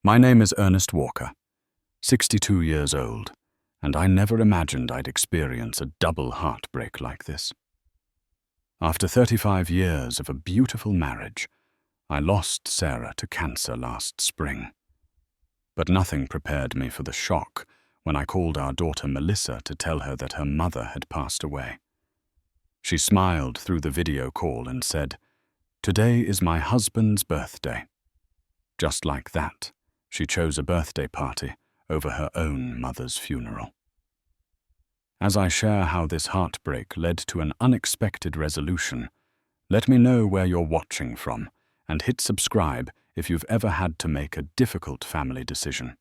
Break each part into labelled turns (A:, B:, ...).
A: My name is Ernest Walker, 62 years old, and I never imagined I'd experience a double heartbreak like this. After 35 years of a beautiful marriage, I lost Sarah to cancer last spring. But nothing prepared me for the shock when I called our daughter Melissa to tell her that her mother had passed away. She smiled through the video call and said, "Today is my husband's birthday." Just like that, she chose a birthday party over her own mother's funeral. As I share how this heartbreak led to an unexpected resolution, let me know where you're watching from and hit subscribe if you've ever had to make a difficult family decision.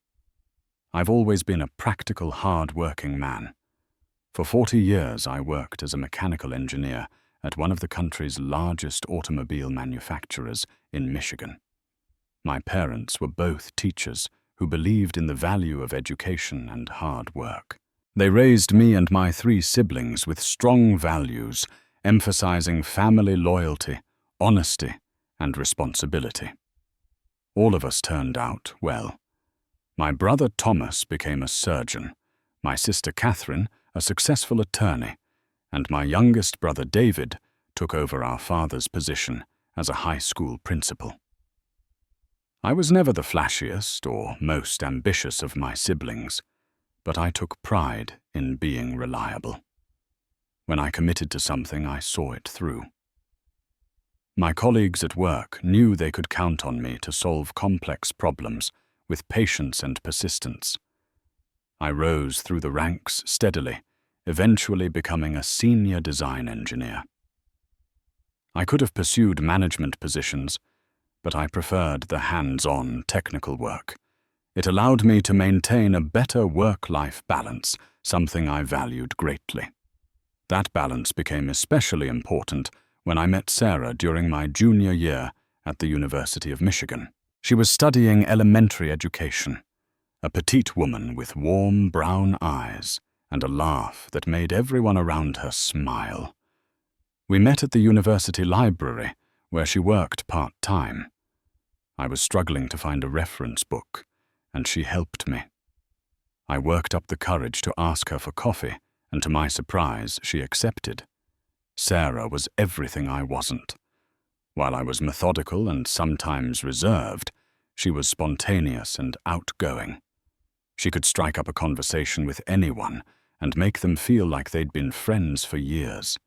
A: I've always been a practical, hard-working man. For 40 years, I worked as a mechanical engineer at one of the country's largest automobile manufacturers in Michigan. My parents were both teachers who believed in the value of education and hard work. They raised me and my 3 siblings with strong values, emphasizing family loyalty, honesty, and responsibility. All of us turned out well. My brother Thomas became a surgeon, my sister Catherine a successful attorney, and my youngest brother David took over our father's position as a high school principal. I was never the flashiest or most ambitious of my siblings, but I took pride in being reliable. When I committed to something, I saw it through. My colleagues at work knew they could count on me to solve complex problems with patience and persistence. I rose through the ranks steadily, eventually becoming a senior design engineer. I could have pursued management positions, but I preferred the hands-on technical work. It allowed me to maintain a better work-life balance, something I valued greatly. That balance became especially important when I met Sarah during my junior year at the University of Michigan. She was studying elementary education, a petite woman with warm brown eyes and a laugh that made everyone around her smile. We met at the university library, where she worked part-time. I was struggling to find a reference book, and she helped me. I worked up the courage to ask her for coffee, and to my surprise, she accepted. Sarah was everything I wasn't. While I was methodical and sometimes reserved, she was spontaneous and outgoing. She could strike up a conversation with anyone and make them feel like they'd been friends for years.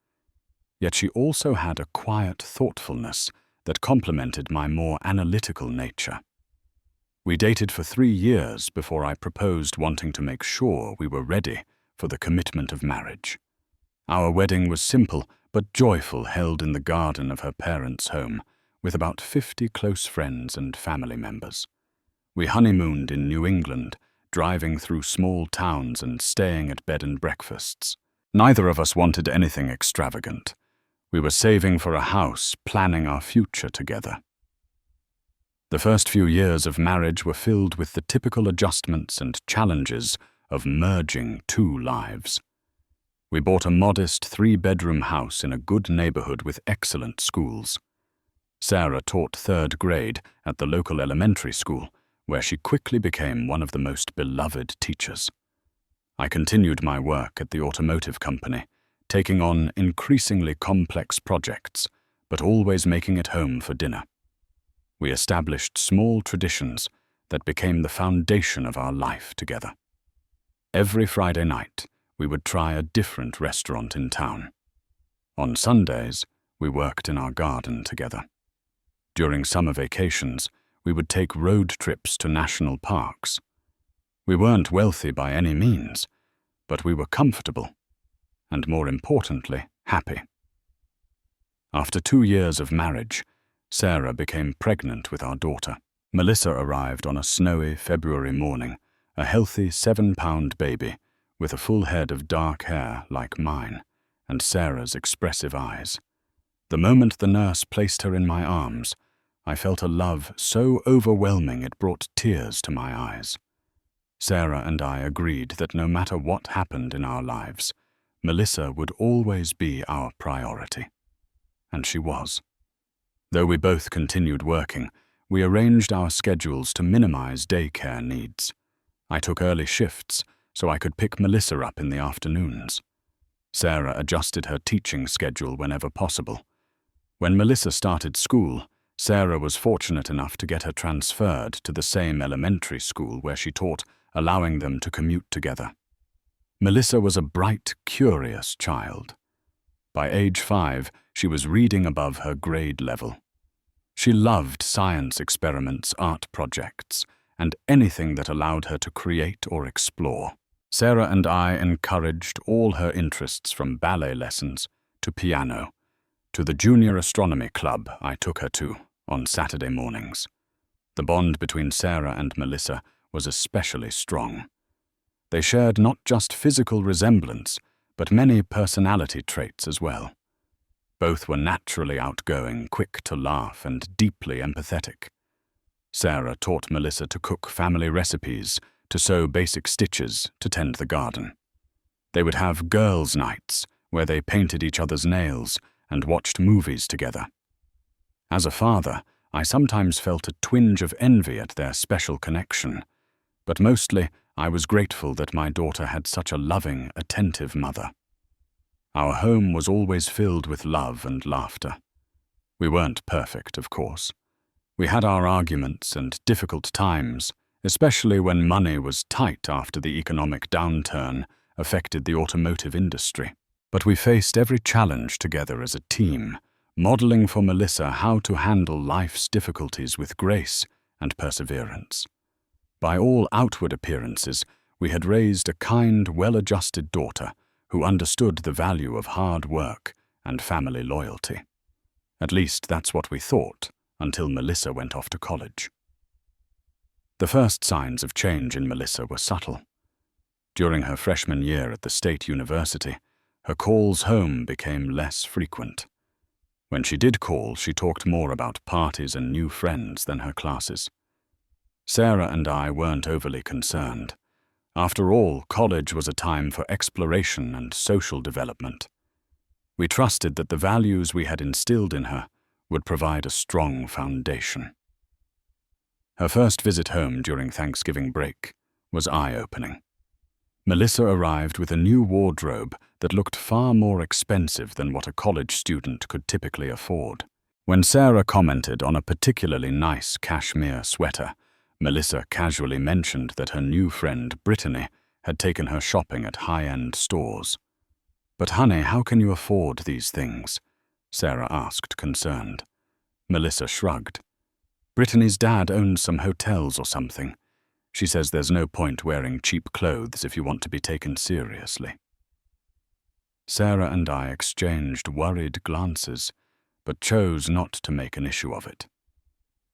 A: Yet she also had a quiet thoughtfulness that complemented my more analytical nature. We dated for 3 years before I proposed, wanting to make sure we were ready for the commitment of marriage. Our wedding was simple but joyful, held in the garden of her parents' home, with about 50 close friends and family members. We honeymooned in New England, driving through small towns and staying at bed and breakfasts. Neither of us wanted anything extravagant. We were saving for a house, planning our future together. The first few years of marriage were filled with the typical adjustments and challenges of merging 2 lives. We bought a modest 3-bedroom house in a good neighborhood with excellent schools. Sarah taught 3rd grade at the local elementary school, where she quickly became one of the most beloved teachers. I continued my work at the automotive company, taking on increasingly complex projects, but always making it home for dinner. We established small traditions that became the foundation of our life together. Every Friday night, we would try a different restaurant in town. On Sundays, we worked in our garden together. During summer vacations, we would take road trips to national parks. We weren't wealthy by any means, but we were comfortable, and more importantly, happy. After 2 years of marriage, Sarah became pregnant with our daughter. Melissa arrived on a snowy February morning, a healthy 7-pound baby with a full head of dark hair like mine and Sarah's expressive eyes. The moment the nurse placed her in my arms, I felt a love so overwhelming it brought tears to my eyes. Sarah and I agreed that no matter what happened in our lives, Melissa would always be our priority. And she was. Though we both continued working, We arranged our schedules to minimize daycare needs. I took early shifts so I could pick Melissa up in the afternoons. Sarah adjusted her teaching schedule whenever possible. When Melissa started school, Sarah was fortunate enough to get her transferred to the same elementary school where she taught, allowing them to commute together. Melissa was a bright, curious child. By age 5, she was reading above her grade level. She loved science experiments, art projects, and anything that allowed her to create or explore. Sarah and I encouraged all her interests from ballet lessons to piano, to the junior astronomy club I took her to on Saturday mornings. The bond between Sarah and Melissa was especially strong. They shared not just physical resemblance, but many personality traits as well. Both were naturally outgoing, quick to laugh, and deeply empathetic. Sarah taught Melissa to cook family recipes, to sew basic stitches, to tend the garden. They would have girls' nights, where they painted each other's nails and watched movies together. As a father, I sometimes felt a twinge of envy at their special connection, but mostly I was grateful that my daughter had such a loving, attentive mother. Our home was always filled with love and laughter. We weren't perfect, of course. We had our arguments and difficult times, especially when money was tight after the economic downturn affected the automotive industry. But we faced every challenge together as a team, modeling for Melissa how to handle life's difficulties with grace and perseverance. By all outward appearances, we had raised a kind, well-adjusted daughter who understood the value of hard work and family loyalty. At least that's what we thought, until Melissa went off to college. The first signs of change in Melissa were subtle. During her freshman year at the state university, her calls home became less frequent. When she did call, she talked more about parties and new friends than her classes. Sarah and I weren't overly concerned. After all, college was a time for exploration and social development. We trusted that the values we had instilled in her would provide a strong foundation. Her first visit home during Thanksgiving break was eye-opening. Melissa arrived with a new wardrobe that looked far more expensive than what a college student could typically afford. When Sarah commented on a particularly nice cashmere sweater, Melissa casually mentioned that her new friend, Brittany, had taken her shopping at high-end stores. "But honey, how can you afford these things?" Sarah asked, concerned. Melissa shrugged. "Brittany's dad owns some hotels or something. She says there's no point wearing cheap clothes if you want to be taken seriously." Sarah and I exchanged worried glances, but chose not to make an issue of it.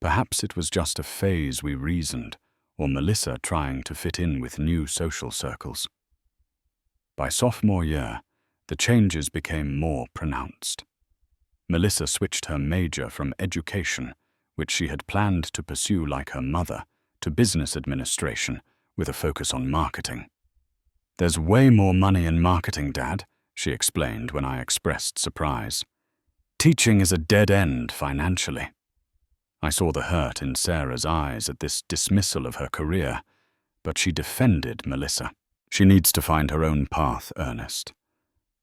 A: Perhaps it was just a phase, we reasoned, or Melissa trying to fit in with new social circles. By sophomore year, the changes became more pronounced. Melissa switched her major from education, which she had planned to pursue like her mother, to business administration, with a focus on marketing. "There's way more money in marketing, Dad," she explained when I expressed surprise. "Teaching is a dead end financially." I saw the hurt in Sarah's eyes at this dismissal of her career, but she defended Melissa. "She needs to find her own path, Ernest.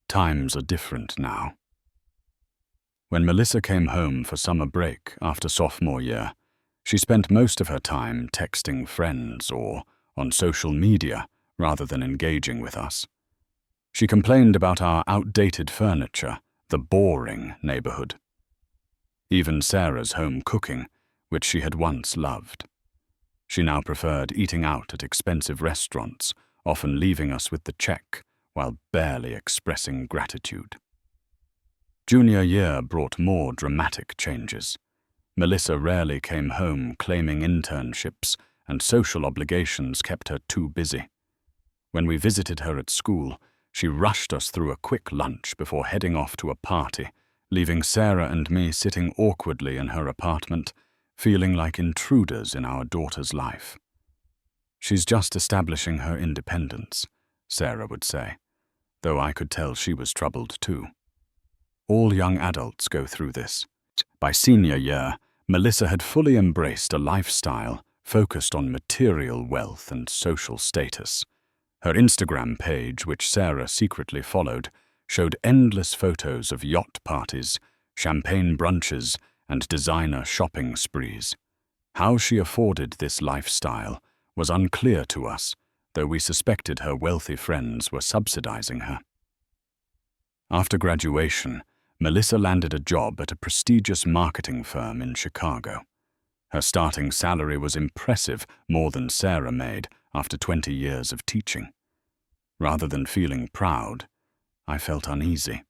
A: Times are different now." When Melissa came home for summer break after sophomore year, she spent most of her time texting friends or on social media rather than engaging with us. She complained about our outdated furniture, the boring neighborhood. Even Sarah's home cooking, which she had once loved. She now preferred eating out at expensive restaurants, often leaving us with the check while barely expressing gratitude. Junior year brought more dramatic changes. Melissa rarely came home, claiming internships, and social obligations kept her too busy. When we visited her at school, she rushed us through a quick lunch before heading off to a party, leaving Sarah and me sitting awkwardly in her apartment, feeling like intruders in our daughter's life. "She's just establishing her independence," Sarah would say, though I could tell she was troubled too. All young adults go through this. By senior year, Melissa had fully embraced a lifestyle focused on material wealth and social status. Her Instagram page, which Sarah secretly followed, showed endless photos of yacht parties, champagne brunches, and designer shopping sprees. How she afforded this lifestyle was unclear to us, though we suspected her wealthy friends were subsidizing her. After graduation, Melissa landed a job at a prestigious marketing firm in Chicago. Her starting salary was impressive, more than Sarah made after 20 years of teaching. Rather than feeling proud, I felt uneasy.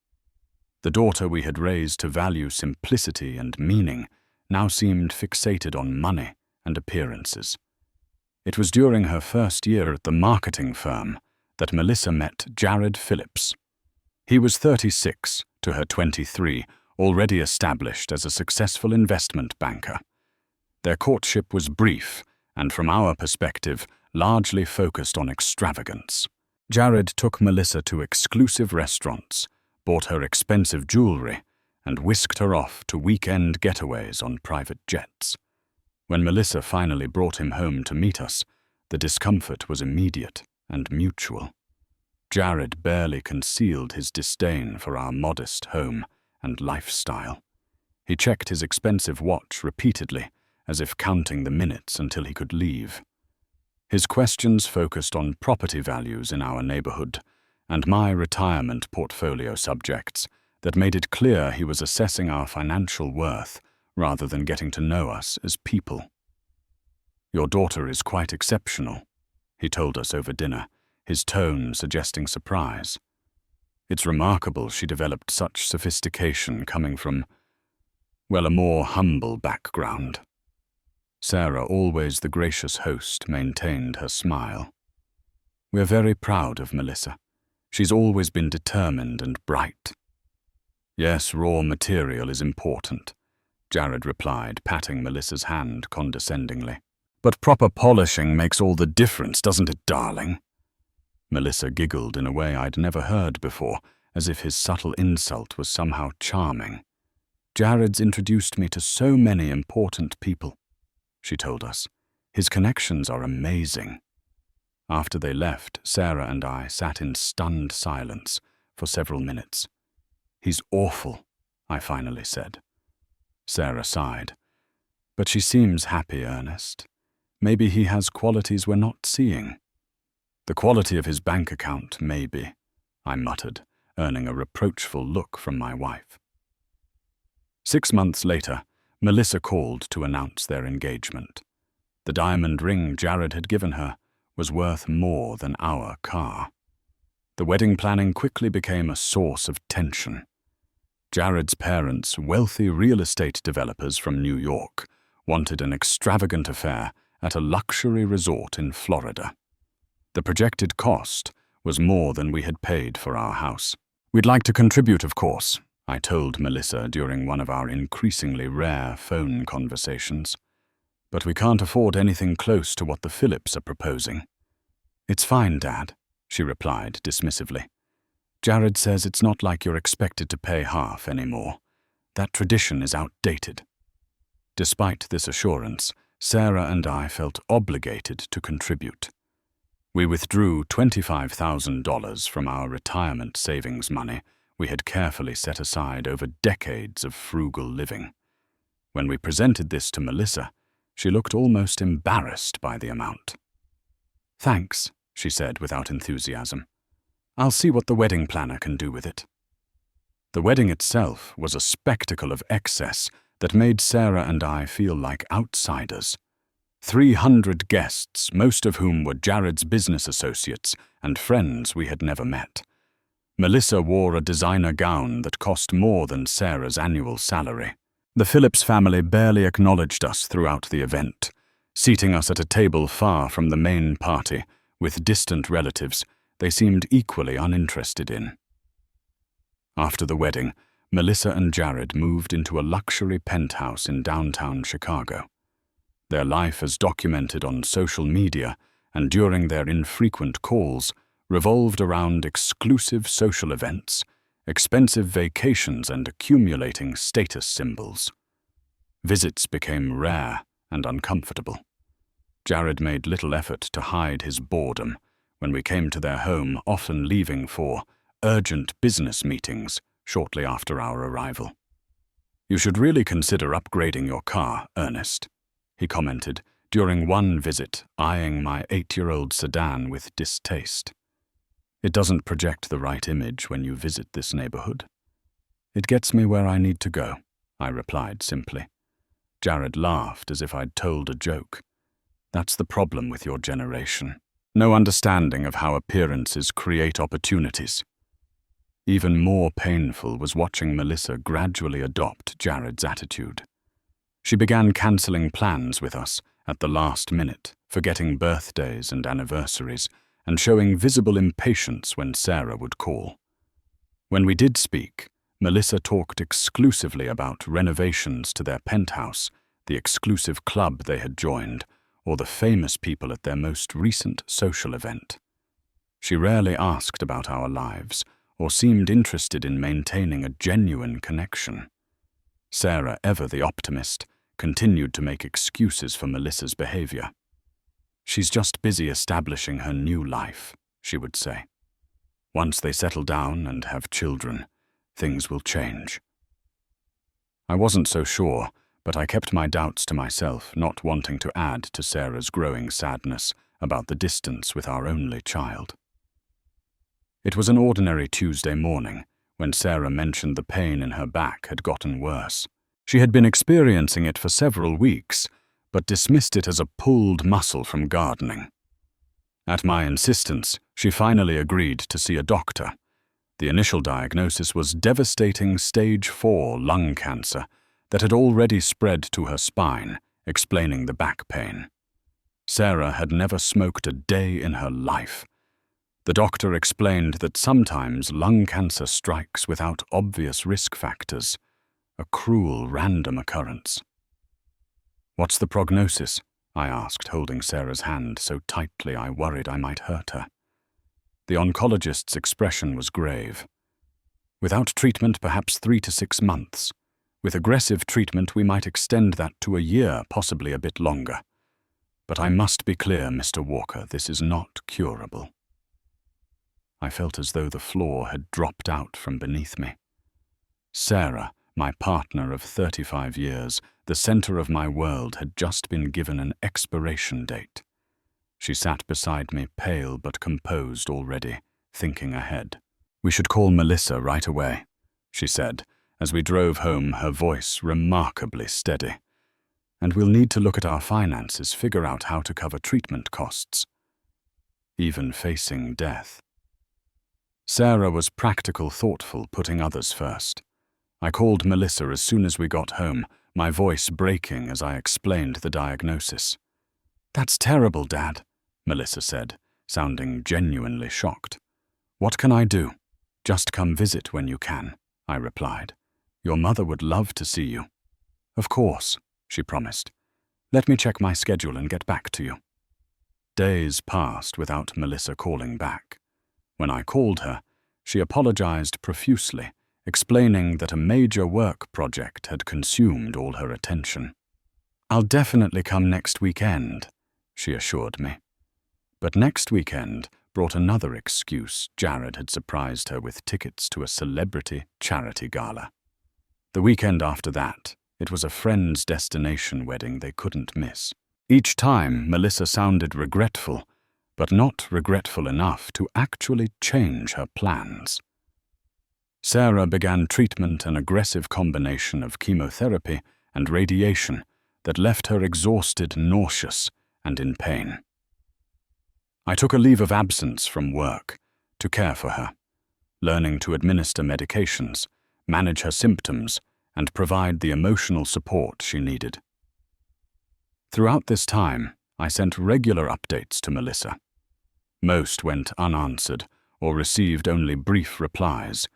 A: The daughter we had raised to value simplicity and meaning now seemed fixated on money and appearances. It was during her first year at the marketing firm that Melissa met Jared Phillips. He was 36 to her 23, already established as a successful investment banker. Their courtship was brief and, from our perspective, largely focused on extravagance. Jared took Melissa to exclusive restaurants, bought her expensive jewelry, and whisked her off to weekend getaways on private jets. When Melissa finally brought him home to meet us, the discomfort was immediate and mutual. Jared barely concealed his disdain for our modest home and lifestyle. He checked his expensive watch repeatedly, as if counting the minutes until he could leave. His questions focused on property values in our neighborhood and my retirement portfolio subjects that made it clear he was assessing our financial worth rather than getting to know us as people. "Your daughter is quite exceptional," he told us over dinner, his tone suggesting surprise. "It's remarkable she developed such sophistication coming from, well, a more humble background." Sarah, always the gracious host, maintained her smile. "We're very proud of Melissa. She's always been determined and bright." "Yes, raw material is important," Jared replied, patting Melissa's hand condescendingly. "But proper polishing makes all the difference, doesn't it, darling?" Melissa giggled in a way I'd never heard before, as if his subtle insult was somehow charming. "Jared's introduced me to so many important people," she told us. "His connections are amazing." After they left, Sarah and I sat in stunned silence for several minutes. "He's awful," I finally said. Sarah sighed. "But she seems happy, Ernest. Maybe he has qualities we're not seeing." "The quality of his bank account, maybe," I muttered, earning a reproachful look from my wife. 6 months later, Melissa called to announce their engagement. The diamond ring Jared had given her was worth more than our car. The wedding planning quickly became a source of tension. Jared's parents, wealthy real estate developers from New York, wanted an extravagant affair at a luxury resort in Florida. The projected cost was more than we had paid for our house. "We'd like to contribute, of course," I told Melissa during one of our increasingly rare phone conversations. "But we can't afford anything close to what the Phillips are proposing." "It's fine, Dad," she replied dismissively. "Jared says it's not like you're expected to pay half anymore. That tradition is outdated." Despite this assurance, Sarah and I felt obligated to contribute. We withdrew $25,000 from our retirement savings money we had carefully set aside over decades of frugal living. When we presented this to Melissa, she looked almost embarrassed by the amount. "Thanks," she said without enthusiasm. "I'll see what the wedding planner can do with it." The wedding itself was a spectacle of excess that made Sarah and I feel like outsiders. 300 guests, most of whom were Jared's business associates and friends we had never met. Melissa wore a designer gown that cost more than Sarah's annual salary. The Phillips family barely acknowledged us throughout the event, seating us at a table far from the main party, with distant relatives they seemed equally uninterested in. After the wedding, Melissa and Jared moved into a luxury penthouse in downtown Chicago. Their life as documented on social media and during their infrequent calls revolved around exclusive social events, expensive vacations, and accumulating status symbols. Visits became rare and uncomfortable. Jared made little effort to hide his boredom when we came to their home, often leaving for urgent business meetings shortly after our arrival. "You should really consider upgrading your car, Ernest," he commented during one visit, eyeing my 8-year-old sedan with distaste. "It doesn't project the right image when you visit this neighborhood." "It gets me where I need to go," I replied simply. Jared laughed as if I'd told a joke. "That's the problem with your generation. No understanding of how appearances create opportunities." Even more painful was watching Melissa gradually adopt Jared's attitude. She began cancelling plans with us at the last minute, forgetting birthdays and anniversaries, and showing visible impatience when Sarah would call. When we did speak, Melissa talked exclusively about renovations to their penthouse, the exclusive club they had joined, or the famous people at their most recent social event. She rarely asked about our lives, or seemed interested in maintaining a genuine connection. Sarah, ever the optimist, continued to make excuses for Melissa's behavior. "She's just busy establishing her new life," she would say. "Once they settle down and have children, things will change." I wasn't so sure, but I kept my doubts to myself, not wanting to add to Sarah's growing sadness about the distance with our only child. It was an ordinary Tuesday morning when Sarah mentioned the pain in her back had gotten worse. She had been experiencing it for several weeks, but dismissed it as a pulled muscle from gardening. At my insistence, she finally agreed to see a doctor. The initial diagnosis was devastating stage 4 lung cancer that had already spread to her spine, explaining the back pain. Sarah had never smoked a day in her life. The doctor explained that sometimes lung cancer strikes without obvious risk factors, a cruel random occurrence. "What's the prognosis?" I asked, holding Sarah's hand so tightly I worried I might hurt her. The oncologist's expression was grave. "Without treatment, perhaps 3 to 6 months. With aggressive treatment, we might extend that to a year, possibly a bit longer. But I must be clear, Mr. Walker, this is not curable." I felt as though the floor had dropped out from beneath me. Sarah, my partner of 35 years, the center of my world, had just been given an expiration date. She sat beside me, pale but composed already, thinking ahead. "We should call Melissa right away," she said, as we drove home, her voice remarkably steady. "And we'll need to look at our finances, figure out how to cover treatment costs." Even facing death. Sarah was practical, thoughtful, putting others first. I called Melissa as soon as we got home, my voice breaking as I explained the diagnosis. "That's terrible, Dad," Melissa said, sounding genuinely shocked. "What can I do?" "Just come visit when you can," I replied. "Your mother would love to see you." "Of course," she promised. "Let me check my schedule and get back to you." Days passed without Melissa calling back. When I called her, she apologized profusely, explaining that a major work project had consumed all her attention. "I'll definitely come next weekend," she assured me. But next weekend brought another excuse. Jared had surprised her with tickets to a celebrity charity gala. The weekend after that, it was a friend's destination wedding they couldn't miss. Each time, Melissa sounded regretful, but not regretful enough to actually change her plans. Sarah began treatment, an aggressive combination of chemotherapy and radiation that left her exhausted, nauseous, and in pain. I took a leave of absence from work to care for her, learning to administer medications, manage her symptoms, and provide the emotional support she needed. Throughout this time, I sent regular updates to Melissa. Most went unanswered or received only brief replies,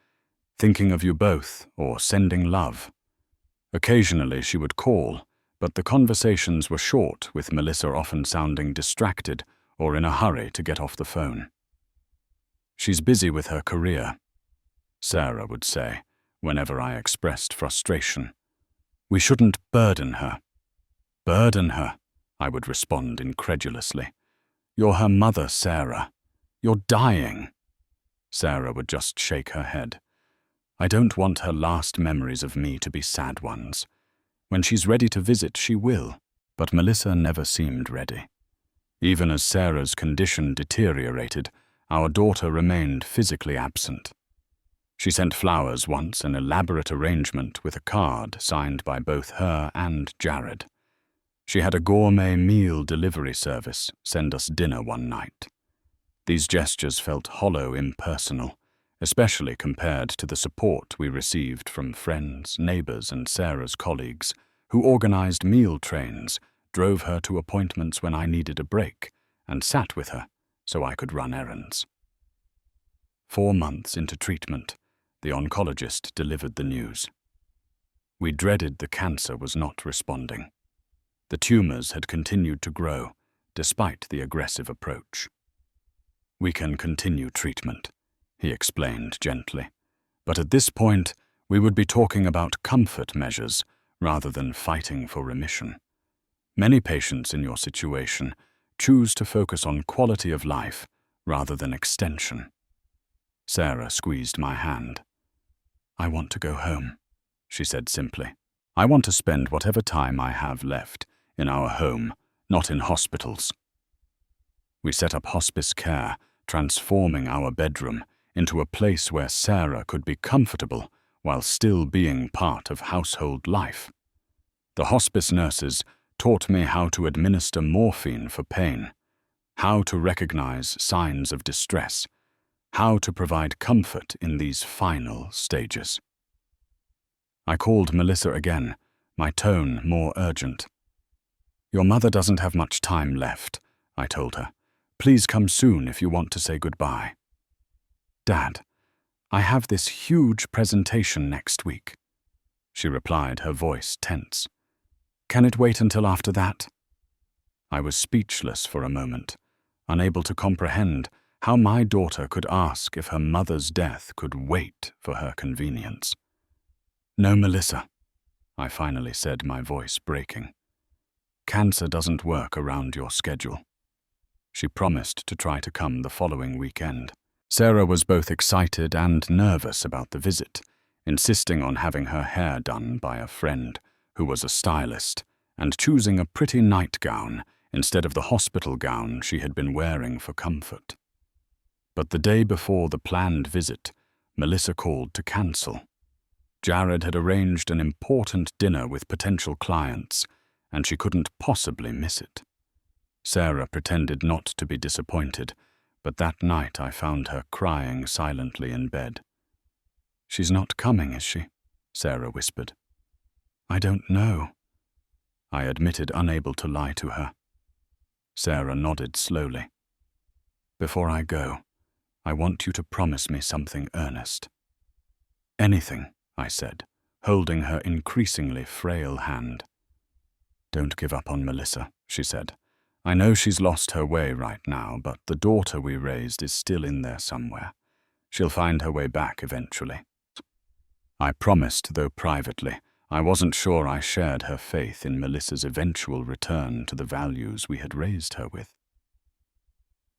A: "Thinking of you both," or "Sending love." Occasionally she would call, but the conversations were short, with Melissa often sounding distracted or in a hurry to get off the phone. "She's busy with her career," Sarah would say whenever I expressed frustration. We shouldn't burden her. Burden her, I would respond incredulously. You're her mother, Sarah. You're dying. Sarah would just shake her head. I don't want her last memories of me to be sad ones. When she's ready to visit, she will. But Melissa never seemed ready. Even as Sarah's condition deteriorated, our daughter remained physically absent. She sent flowers once, an elaborate arrangement with a card signed by both her and Jared. She had a gourmet meal delivery service send us dinner one night. These gestures felt hollow, impersonal, especially compared to the support we received from friends, neighbors, and Sarah's colleagues, who organized meal trains, drove her to appointments when I needed a break, and sat with her so I could run errands. 4 months into treatment, the oncologist delivered the news. We dreaded the cancer was not responding. The tumors had continued to grow, despite the aggressive approach. We can continue treatment, he explained gently, but at this point, we would be talking about comfort measures rather than fighting for remission. Many patients in your situation choose to focus on quality of life rather than extension. Sarah squeezed my hand. I want to go home, she said simply. I want to spend whatever time I have left in our home, not in hospitals. We set up hospice care, transforming our bedroom into a place where Sarah could be comfortable while still being part of household life. The hospice nurses taught me how to administer morphine for pain, how to recognize signs of distress, how to provide comfort in these final stages. I called Melissa again, my tone more urgent. Your mother doesn't have much time left, I told her. Please come soon if you want to say goodbye. Dad, I have this huge presentation next week, she replied, her voice tense. Can it wait until after that? I was speechless for a moment, unable to comprehend how my daughter could ask if her mother's death could wait for her convenience. No, Melissa, I finally said, my voice breaking. Cancer doesn't work around your schedule. She promised to try to come the following weekend. Sarah was both excited and nervous about the visit, insisting on having her hair done by a friend who was a stylist, and choosing a pretty nightgown instead of the hospital gown she had been wearing for comfort. But the day before the planned visit, Melissa called to cancel. Jared had arranged an important dinner with potential clients, and she couldn't possibly miss it. Sarah pretended not to be disappointed, but that night I found her crying silently in bed. She's not coming, is she? Sarah whispered. I don't know, I admitted, unable to lie to her. Sarah nodded slowly. Before I go, I want you to promise me something, Ernest. Anything, I said, holding her increasingly frail hand. Don't give up on Melissa, she said. I know she's lost her way right now, but the daughter we raised is still in there somewhere. She'll find her way back eventually. I promised, though privately. I wasn't sure I shared her faith in Melissa's eventual return to the values we had raised her with.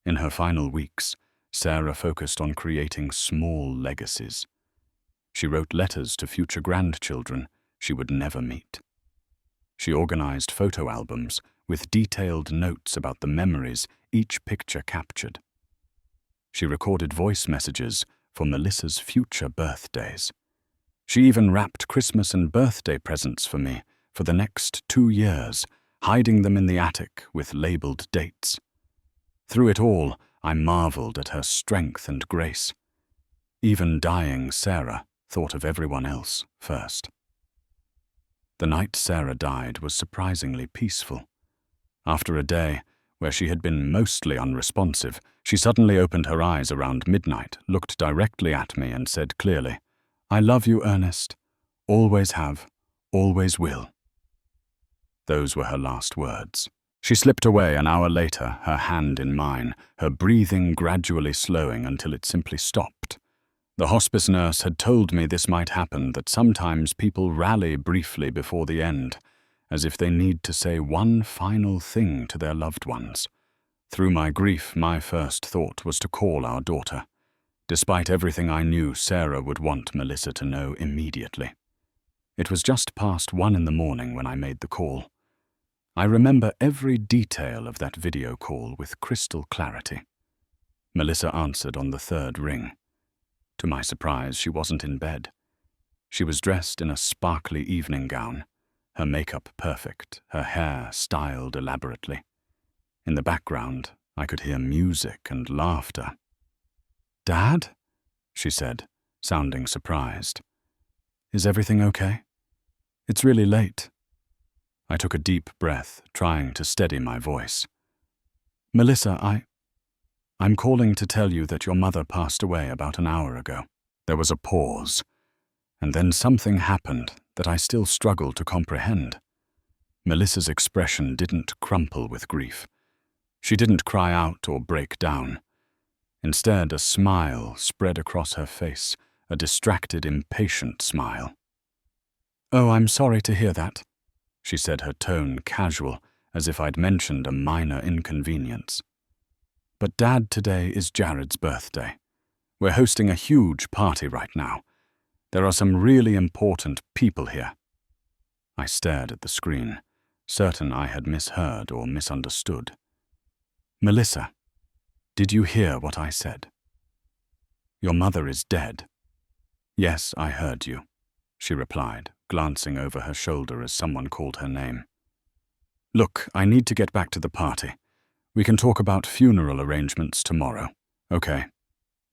A: In her final weeks, Sarah focused on creating small legacies. She wrote letters to future grandchildren she would never meet. She organized photo albums with detailed notes about the memories each picture captured. She recorded voice messages for Melissa's future birthdays. She even wrapped Christmas and birthday presents for me for the next 2 years, hiding them in the attic with labeled dates. Through it all, I marveled at her strength and grace. Even dying Sarah thought of everyone else first. The night Sarah died was surprisingly peaceful. After a day where she had been mostly unresponsive, she suddenly opened her eyes around midnight, looked directly at me, and said clearly, I love you, Ernest. Always have, always will. Those were her last words. She slipped away an hour later, her hand in mine, her breathing gradually slowing until it simply stopped. The hospice nurse had told me this might happen, that sometimes people rally briefly before the end, as if they need to say one final thing to their loved ones. Through my grief, my first thought was to call our daughter. Despite everything I knew, Sarah would want Melissa to know immediately. It was just past 1 in the morning when I made the call. I remember every detail of that video call with crystal clarity. Melissa answered on the 3rd ring. To my surprise, she wasn't in bed. She was dressed in a sparkly evening gown, her makeup perfect, her hair styled elaborately. In the background, I could hear music and laughter. "Dad?" she said, sounding surprised. "Is everything okay? It's really late." I took a deep breath, trying to steady my voice. "Melissa, I'm calling to tell you that your mother passed away about an hour ago." There was a pause, and then something happened that I still struggle to comprehend. Melissa's expression didn't crumple with grief. She didn't cry out or break down. Instead, a smile spread across her face, a distracted, impatient smile. "Oh, I'm sorry to hear that," she said, her tone casual, as if I'd mentioned a minor inconvenience. "But Dad, today is Jared's birthday. We're hosting a huge party right now. There are some really important people here." I stared at the screen, certain I had misheard or misunderstood. "Melissa, did you hear what I said? Your mother is dead." "Yes, I heard you," she replied, glancing over her shoulder as someone called her name. "Look, I need to get back to the party. We can talk about funeral arrangements tomorrow, okay?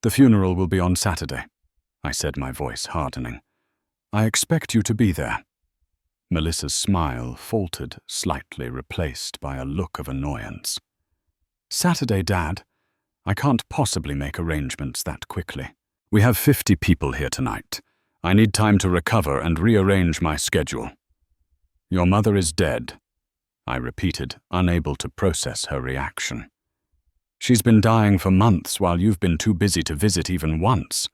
A: The funeral will be on Saturday," I said, my voice hardening. "I expect you to be there." Melissa's smile faltered slightly, replaced by a look of annoyance. "Saturday, Dad? I can't possibly make arrangements that quickly. We have 50 people here tonight. I need time to recover and rearrange my schedule." "Your mother is dead," I repeated, unable to process her reaction. "She's been dying for months while you've been too busy to visit even once.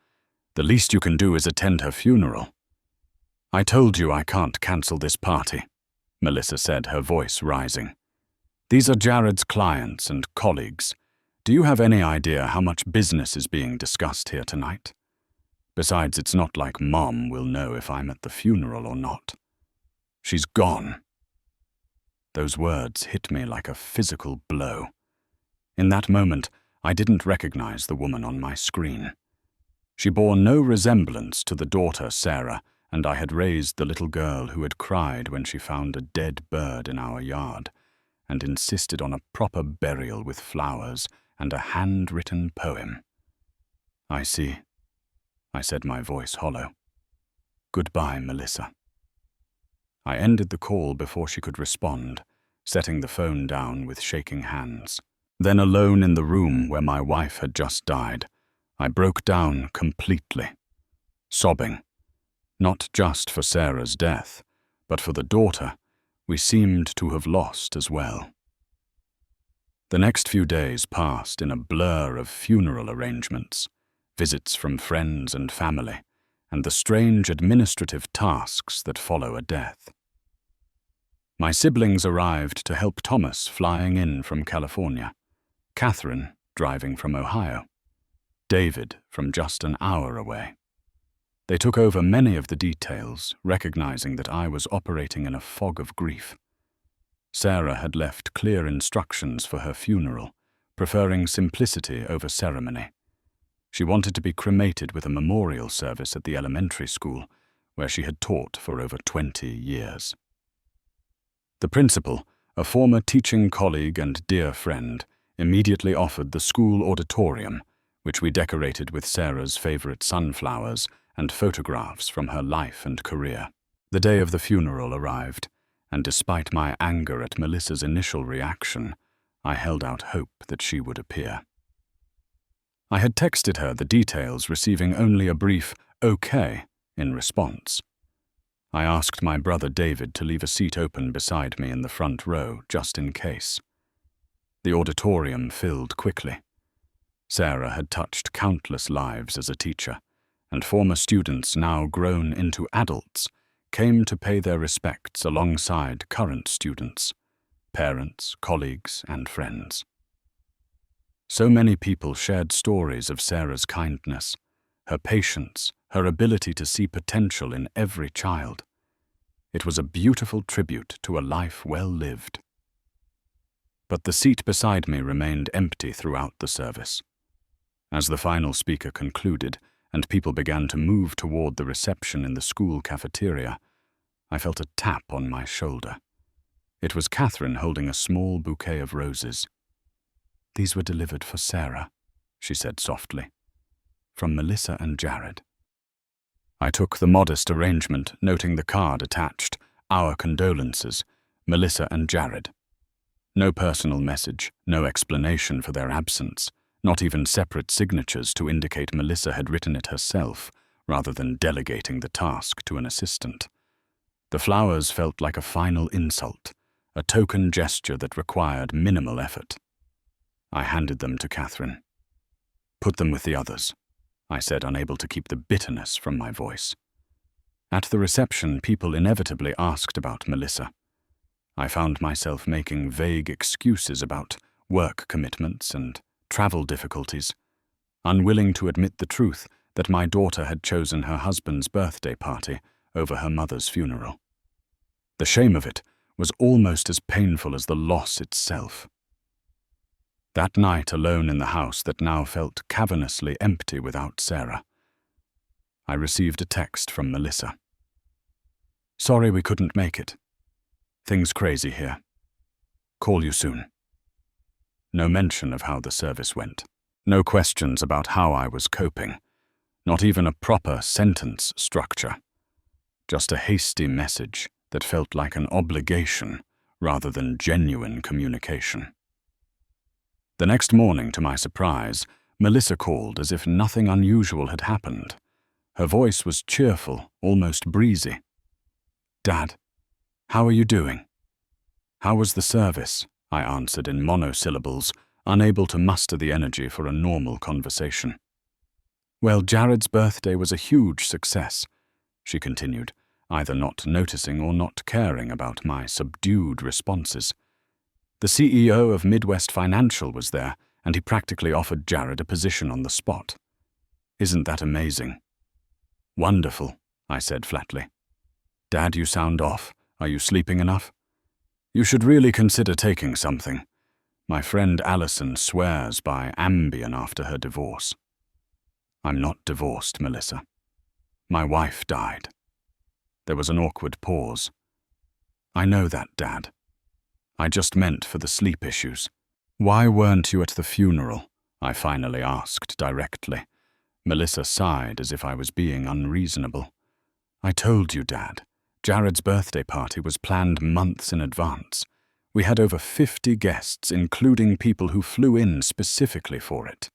A: The least you can do is attend her funeral." "I told you I can't cancel this party," Melissa said, her voice rising. "These are Jared's clients and colleagues. Do you have any idea how much business is being discussed here tonight? Besides, it's not like Mom will know if I'm at the funeral or not. She's gone." Those words hit me like a physical blow. In that moment, I didn't recognize the woman on my screen. She bore no resemblance to the daughter, Sarah, and I had raised the little girl who had cried when she found a dead bird in our yard, and insisted on a proper burial with flowers and a handwritten poem. "I see," I said, my voice hollow. "Goodbye, Melissa." I ended the call before she could respond, setting the phone down with shaking hands. Then, alone in the room where my wife had just died, I broke down completely, sobbing, not just for Sarah's death, but for the daughter we seemed to have lost as well. The next few days passed in a blur of funeral arrangements, visits from friends and family, and the strange administrative tasks that follow a death. My siblings arrived to help Thomas, flying in from California, Catherine driving from Ohio, David from just an hour away. They took over many of the details, recognizing that I was operating in a fog of grief. Sarah had left clear instructions for her funeral, preferring simplicity over ceremony. She wanted to be cremated with a memorial service at the elementary school, where she had taught for over 20 years. The principal, a former teaching colleague and dear friend, immediately offered the school auditorium, which we decorated with Sarah's favorite sunflowers and photographs from her life and career. The day of the funeral arrived, and despite my anger at Melissa's initial reaction, I held out hope that she would appear. I had texted her the details, receiving only a brief "okay" in response. I asked my brother David to leave a seat open beside me in the front row, just in case. The auditorium filled quickly. Sarah had touched countless lives as a teacher, and former students now grown into adults came to pay their respects alongside current students, parents, colleagues, and friends. So many people shared stories of Sarah's kindness, her patience, her ability to see potential in every child. It was a beautiful tribute to a life well lived. But the seat beside me remained empty throughout the service. As the final speaker concluded and people began to move toward the reception in the school cafeteria, I felt a tap on my shoulder. It was Catherine holding a small bouquet of roses. "These were delivered for Sarah," she said softly, "from Melissa and Jared." I took the modest arrangement, noting the card attached, "Our condolences, Melissa and Jared." No personal message, no explanation for their absence, not even separate signatures to indicate Melissa had written it herself, rather than delegating the task to an assistant. The flowers felt like a final insult, a token gesture that required minimal effort. I handed them to Catherine. "Put them with the others," I said, unable to keep the bitterness from my voice. At the reception, people inevitably asked about Melissa. I found myself making vague excuses about work commitments and travel difficulties, unwilling to admit the truth that my daughter had chosen her husband's birthday party over her mother's funeral. The shame of it was almost as painful as the loss itself. That night, alone in the house that now felt cavernously empty without Sarah, I received a text from Melissa. "Sorry we couldn't make it. Things crazy here. Call you soon." No mention of how the service went. No questions about how I was coping. Not even a proper sentence structure. Just a hasty message that felt like an obligation rather than genuine communication. The next morning, to my surprise, Melissa called as if nothing unusual had happened. Her voice was cheerful, almost breezy. "Dad, how are you doing?" "How was the service?" I answered in monosyllables, unable to muster the energy for a normal conversation. "Well, Jared's birthday was a huge success," she continued, either not noticing or not caring about my subdued responses. "The CEO of Midwest Financial was there, and he practically offered Jared a position on the spot. Isn't that amazing?" "Wonderful," I said flatly. "Dad, you sound off. Are you sleeping enough?" "You should really consider taking something. My friend Allison swears by Ambien after her divorce." "I'm not divorced, Melissa. My wife died." There was an awkward pause. "I know that, Dad. I just meant for the sleep issues." "Why weren't you at the funeral?" I finally asked directly. Melissa sighed as if I was being unreasonable. "I told you, Dad. Jared's birthday party was planned months in advance. We had over 50 guests, including people who flew in specifically for it.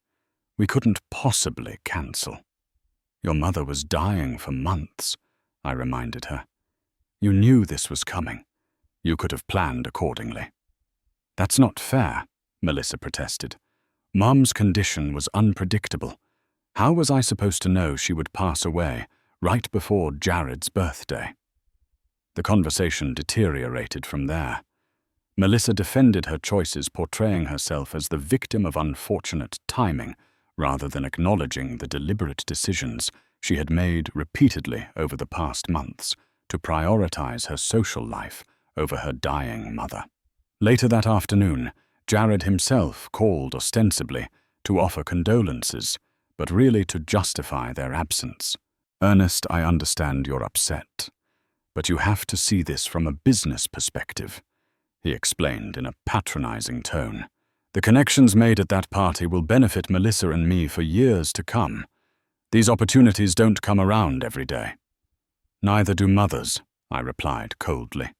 A: We couldn't possibly cancel." "Your mother was dying for months," I reminded her. "You knew this was coming. You could have planned accordingly." "That's not fair," Melissa protested. "Mom's condition was unpredictable. How was I supposed to know she would pass away right before Jared's birthday?" The conversation deteriorated from there. Melissa defended her choices, portraying herself as the victim of unfortunate timing, rather than acknowledging the deliberate decisions she had made repeatedly over the past months to prioritize her social life over her dying mother. Later that afternoon, Jared himself called ostensibly to offer condolences, but really to justify their absence. "Ernest, I understand you're upset, but you have to see this from a business perspective," he explained in a patronizing tone. "The connections made at that party will benefit Melissa and me for years to come. These opportunities don't come around every day." "Neither do mothers," I replied coldly.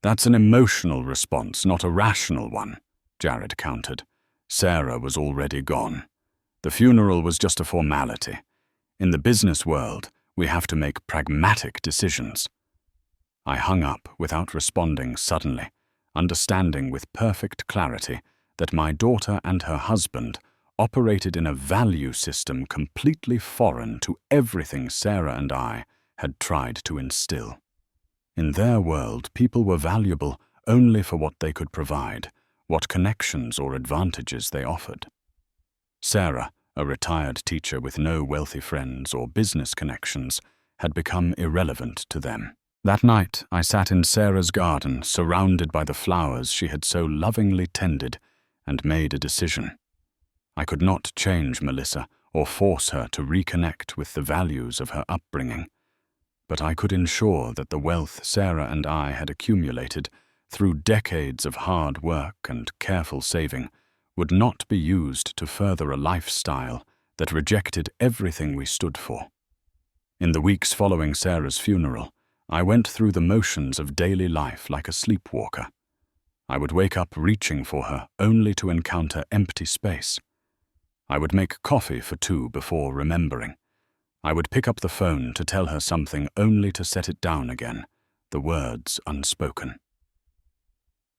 A: "That's an emotional response, not a rational one," Jared countered. "Sarah was already gone. The funeral was just a formality. In the business world, we have to make pragmatic decisions." I hung up without responding suddenly, understanding with perfect clarity that my daughter and her husband operated in a value system completely foreign to everything Sarah and I had tried to instill. In their world, people were valuable only for what they could provide, what connections or advantages they offered. Sarah, a retired teacher with no wealthy friends or business connections, had become irrelevant to them. That night, I sat in Sarah's garden, surrounded by the flowers she had so lovingly tended, and made a decision. I could not change Melissa or force her to reconnect with the values of her upbringing, but I could ensure that the wealth Sarah and I had accumulated through decades of hard work and careful saving would not be used to further a lifestyle that rejected everything we stood for. In the weeks following Sarah's funeral, I went through the motions of daily life like a sleepwalker. I would wake up reaching for her only to encounter empty space. I would make coffee for two before remembering. I would pick up the phone to tell her something only to set it down again, the words unspoken.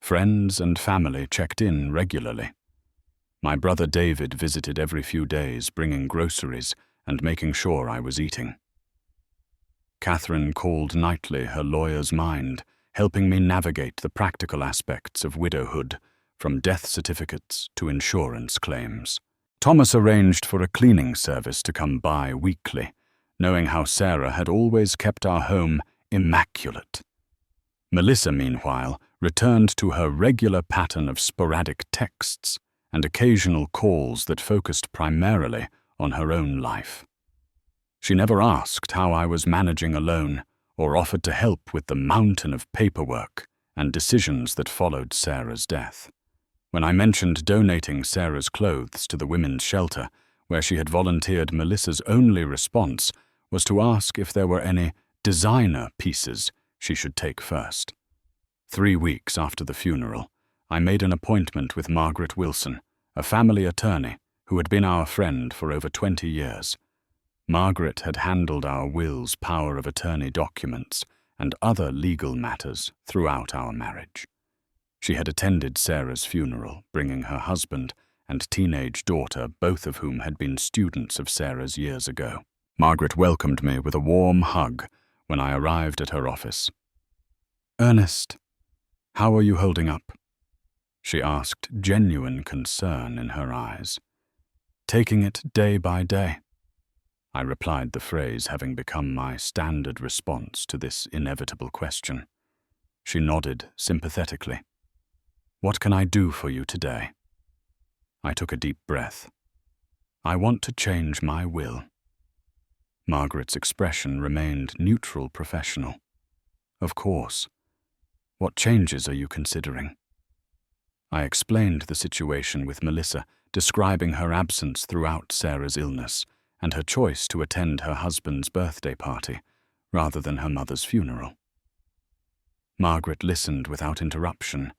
A: Friends and family checked in regularly. My brother David visited every few days, bringing groceries and making sure I was eating. Catherine called nightly, her lawyer's mind, helping me navigate the practical aspects of widowhood, from death certificates to insurance claims. Thomas arranged for a cleaning service to come by weekly, knowing how Sarah had always kept our home immaculate. Melissa, meanwhile, returned to her regular pattern of sporadic texts and occasional calls that focused primarily on her own life. She never asked how I was managing alone or offered to help with the mountain of paperwork and decisions that followed Sarah's death. When I mentioned donating Sarah's clothes to the women's shelter, where she had volunteered, Melissa's only response was to ask if there were any designer pieces she should take first. 3 weeks after the funeral, I made an appointment with Margaret Wilson, a family attorney who had been our friend for over 20 years. Margaret had handled our will's power of attorney documents and other legal matters throughout our marriage. She had attended Sarah's funeral, bringing her husband and teenage daughter, both of whom had been students of Sarah's years ago. Margaret welcomed me with a warm hug when I arrived at her office. "Ernest, how are you holding up?" she asked, genuine concern in her eyes. "Taking it day by day?" I replied, the phrase having become my standard response to this inevitable question. She nodded sympathetically. "What can I do for you today?" I took a deep breath. "I want to change my will." Margaret's expression remained neutral, professional. "Of course. What changes are you considering?" I explained the situation with Melissa, describing her absence throughout Sarah's illness and her choice to attend her husband's birthday party rather than her mother's funeral. Margaret listened without interruption,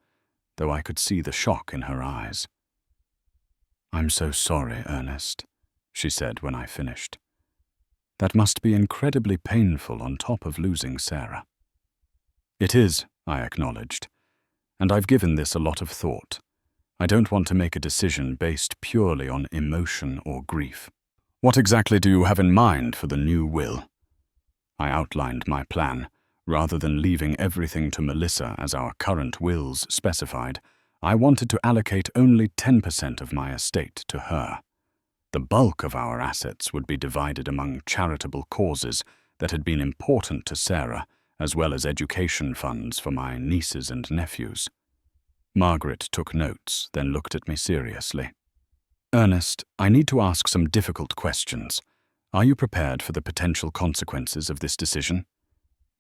A: though I could see the shock in her eyes. "I'm so sorry, Ernest," she said when I finished. "That must be incredibly painful on top of losing Sarah." "It is," I acknowledged, "and I've given this a lot of thought. I don't want to make a decision based purely on emotion or grief." "What exactly do you have in mind for the new will?" I outlined my plan. Rather than leaving everything to Melissa as our current wills specified, I wanted to allocate only 10% of my estate to her. The bulk of our assets would be divided among charitable causes that had been important to Sarah, as well as education funds for my nieces and nephews. Margaret took notes, then looked at me seriously. "Ernest, I need to ask some difficult questions. Are you prepared for the potential consequences of this decision?"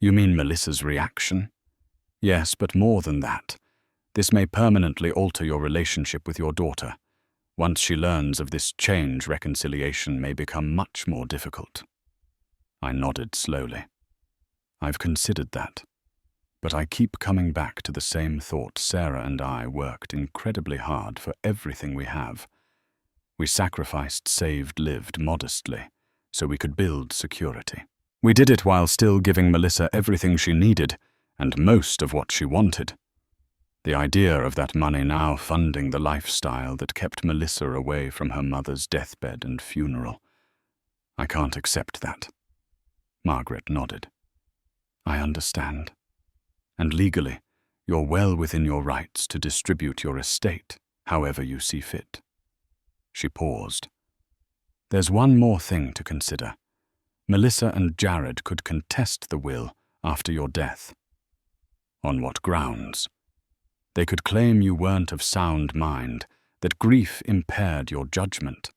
A: "You mean Melissa's reaction?" "Yes, but more than that. This may permanently alter your relationship with your daughter. Once she learns of this change, reconciliation may become much more difficult." I nodded slowly. "I've considered that. But I keep coming back to the same thought. Sarah and I worked incredibly hard for everything we have. We sacrificed, saved, lived modestly, so we could build security. We did it while still giving Melissa everything she needed, and most of what she wanted. The idea of that money now funding the lifestyle that kept Melissa away from her mother's deathbed and funeral. I can't accept that. Margaret nodded. I understand. And legally, you're well within your rights to distribute your estate however you see fit. She paused. There's one more thing to consider. Melissa and Jared could contest the will after your death. On what grounds? They could claim you weren't of sound mind, that grief impaired your judgment.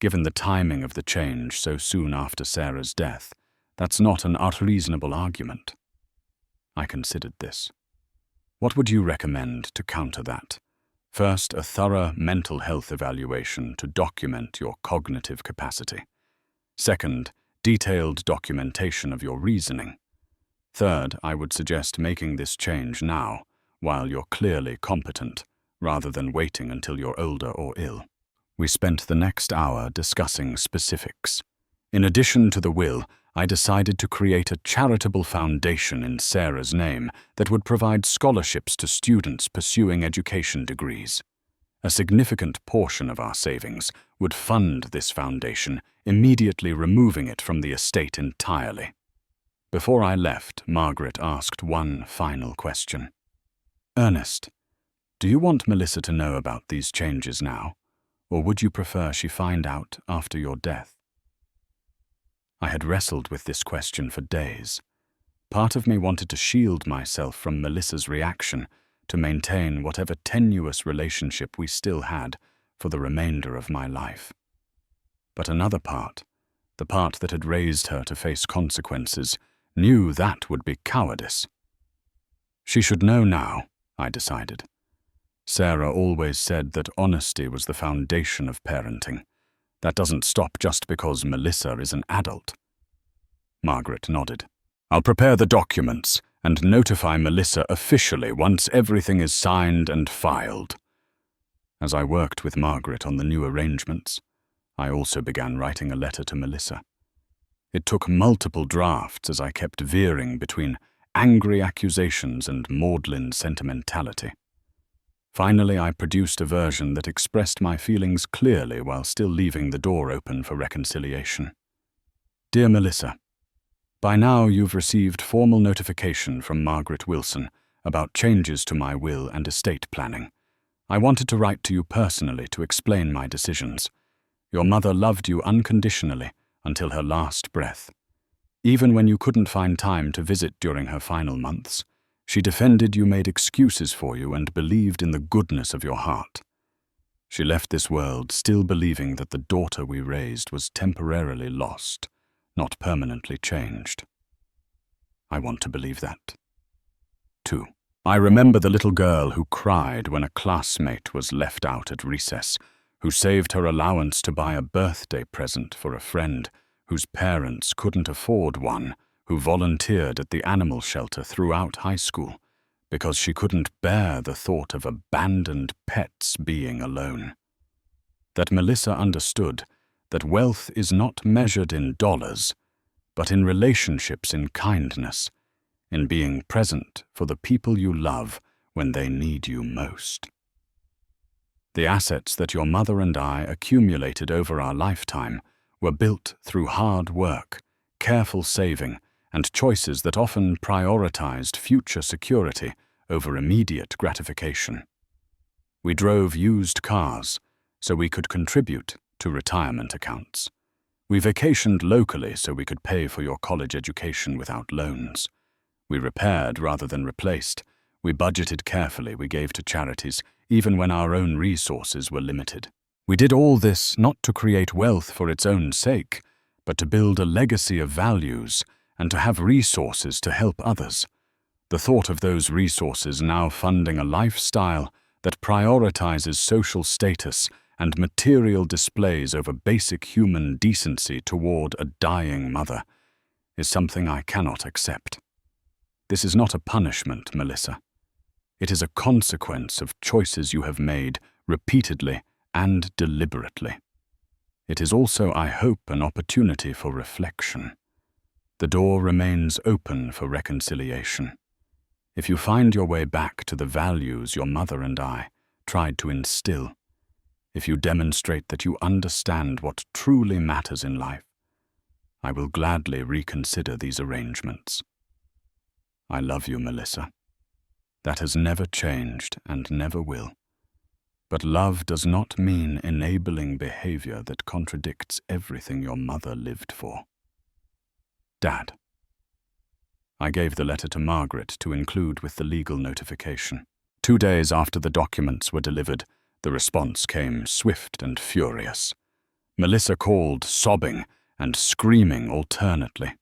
A: Given the timing of the change so soon after Sarah's death, that's not an unreasonable argument. I considered this. What would you recommend to counter that? First, a thorough mental health evaluation to document your cognitive capacity. Second, detailed documentation of your reasoning. Third, I would suggest making this change now, while you're clearly competent, rather than waiting until you're older or ill. We spent the next hour discussing specifics. In addition to the will, I decided to create a charitable foundation in Sarah's name that would provide scholarships to students pursuing education degrees. A significant portion of our savings would fund this foundation, immediately removing it from the estate entirely. Before I left, Margaret asked one final question. Ernest, do you want Melissa to know about these changes now, or would you prefer she find out after your death? I had wrestled with this question for days. Part of me wanted to shield myself from Melissa's reaction, to maintain whatever tenuous relationship we still had for the remainder of my life. But another part, the part that had raised her to face consequences, knew that would be cowardice. She should know now, I decided. Sarah always said that honesty was the foundation of parenting. That doesn't stop just because Melissa is an adult. Margaret nodded. I'll prepare the documents and notify Melissa officially once everything is signed and filed. As I worked with Margaret on the new arrangements, I also began writing a letter to Melissa. It took multiple drafts as I kept veering between angry accusations and maudlin sentimentality. Finally, I produced a version that expressed my feelings clearly while still leaving the door open for reconciliation. Dear Melissa, by now you've received formal notification from Margaret Wilson about changes to my will and estate planning. I wanted to write to you personally to explain my decisions. Your mother loved you unconditionally until her last breath. Even when you couldn't find time to visit during her final months, she defended you, made excuses for you, and believed in the goodness of your heart. She left this world still believing that the daughter we raised was temporarily lost, not permanently changed. I want to believe that. 2. I remember the little girl who cried when a classmate was left out at recess, who saved her allowance to buy a birthday present for a friend whose parents couldn't afford one, who volunteered at the animal shelter throughout high school because she couldn't bear the thought of abandoned pets being alone. That Melissa understood that wealth is not measured in dollars, but in relationships, in kindness, in being present for the people you love when they need you most. The assets that your mother and I accumulated over our lifetime were built through hard work, careful saving, and choices that often prioritized future security over immediate gratification. We drove used cars so we could contribute to retirement accounts. We vacationed locally so we could pay for your college education without loans. We repaired rather than replaced. We budgeted carefully. We gave to charities, even when our own resources were limited. We did all this not to create wealth for its own sake, but to build a legacy of values and to have resources to help others. The thought of those resources now funding a lifestyle that prioritizes social status and material displays over basic human decency toward a dying mother is something I cannot accept. This is not a punishment, Melissa. It is a consequence of choices you have made repeatedly and deliberately. It is also, I hope, an opportunity for reflection. The door remains open for reconciliation. if you find your way back to the values your mother and I tried to instill, if you demonstrate that you understand what truly matters in life, I will gladly reconsider these arrangements. I love you, Melissa. That has never changed and never will. But love does not mean enabling behavior that contradicts everything your mother lived for. Dad. I gave the letter to Margaret to include with the legal notification. 2 days after the documents were delivered, the response came swift and furious. Melissa called, sobbing and screaming alternately.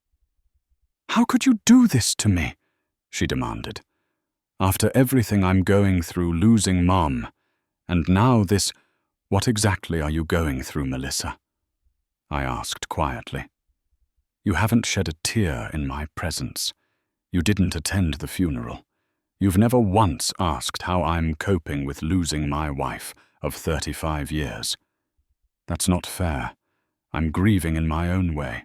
A: "How could you do this to me?" she demanded. "After everything I'm going through losing Mom, and now this, what exactly are you going through, Melissa?" I asked quietly. "You haven't shed a tear in my presence. You didn't attend the funeral. You've never once asked how I'm coping with losing my wife of 35 years. That's not fair. I'm grieving in my own way.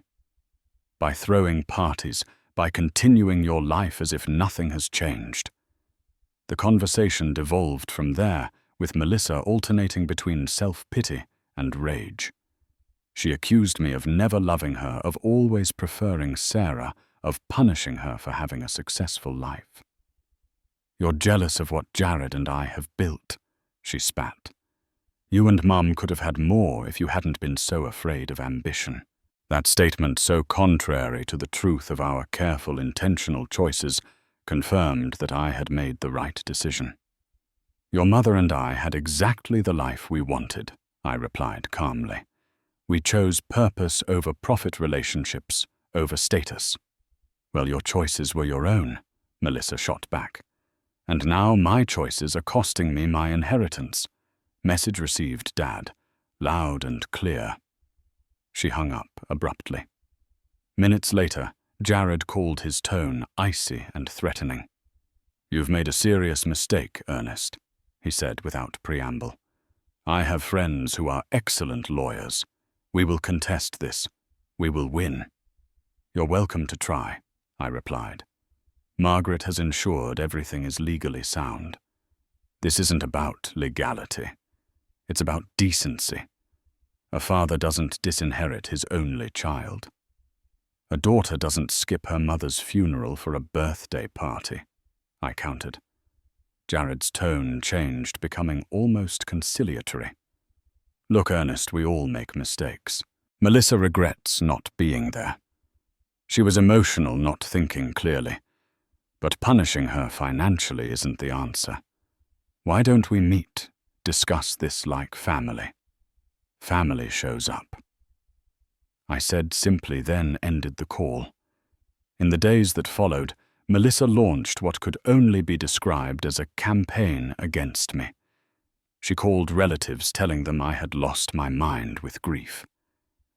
A: By throwing parties, by continuing your life as if nothing has changed." The conversation devolved from there, with Melissa alternating between self-pity and rage. She accused me of never loving her, of always preferring Sarah, of punishing her for having a successful life. "You're jealous of what Jared and I have built," she spat. "You and Mum could have had more if you hadn't been so afraid of ambition." That statement, so contrary to the truth of our careful, intentional choices, confirmed that I had made the right decision. "Your mother and I had exactly the life we wanted," I replied calmly. "We chose purpose over profit, relationships over status." "Well, your choices were your own," Melissa shot back. "And now my choices are costing me my inheritance." Message received, Dad, loud and clear. She hung up abruptly. Minutes later, Jared called, his tone icy and threatening. "You've made a serious mistake, Ernest," he said without preamble. "I have friends who are excellent lawyers. We will contest this. We will win." "You're welcome to try," I replied. "Margaret has ensured everything is legally sound. This isn't about legality. It's about decency. A father doesn't disinherit his only child. A daughter doesn't skip her mother's funeral for a birthday party," I countered. Jared's tone changed, becoming almost conciliatory. "Look, Ernest, we all make mistakes. Melissa regrets not being there. She was emotional, not thinking clearly. But punishing her financially isn't the answer. Why don't we meet, discuss this like family? Family shows up." I said simply, then ended the call. In the days that followed, Melissa launched what could only be described as a campaign against me. She called relatives, telling them I had lost my mind with grief.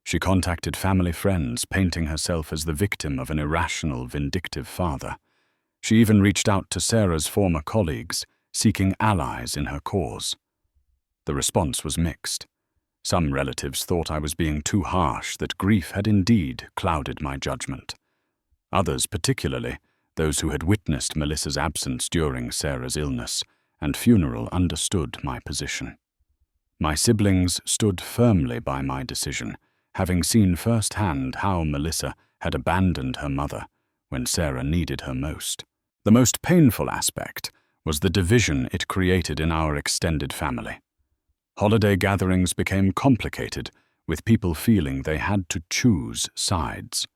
A: She contacted family friends, painting herself as the victim of an irrational, vindictive father. She even reached out to Sarah's former colleagues, seeking allies in her cause. The response was mixed. Some relatives thought I was being too harsh, that grief had indeed clouded my judgment. Others, particularly those who had witnessed Melissa's absence during Sarah's illness and funeral, understood my position. My siblings stood firmly by my decision, having seen firsthand how Melissa had abandoned her mother when Sarah needed her most. The most painful aspect was the division it created in our extended family. Holiday gatherings became complicated, with people feeling they had to choose sides.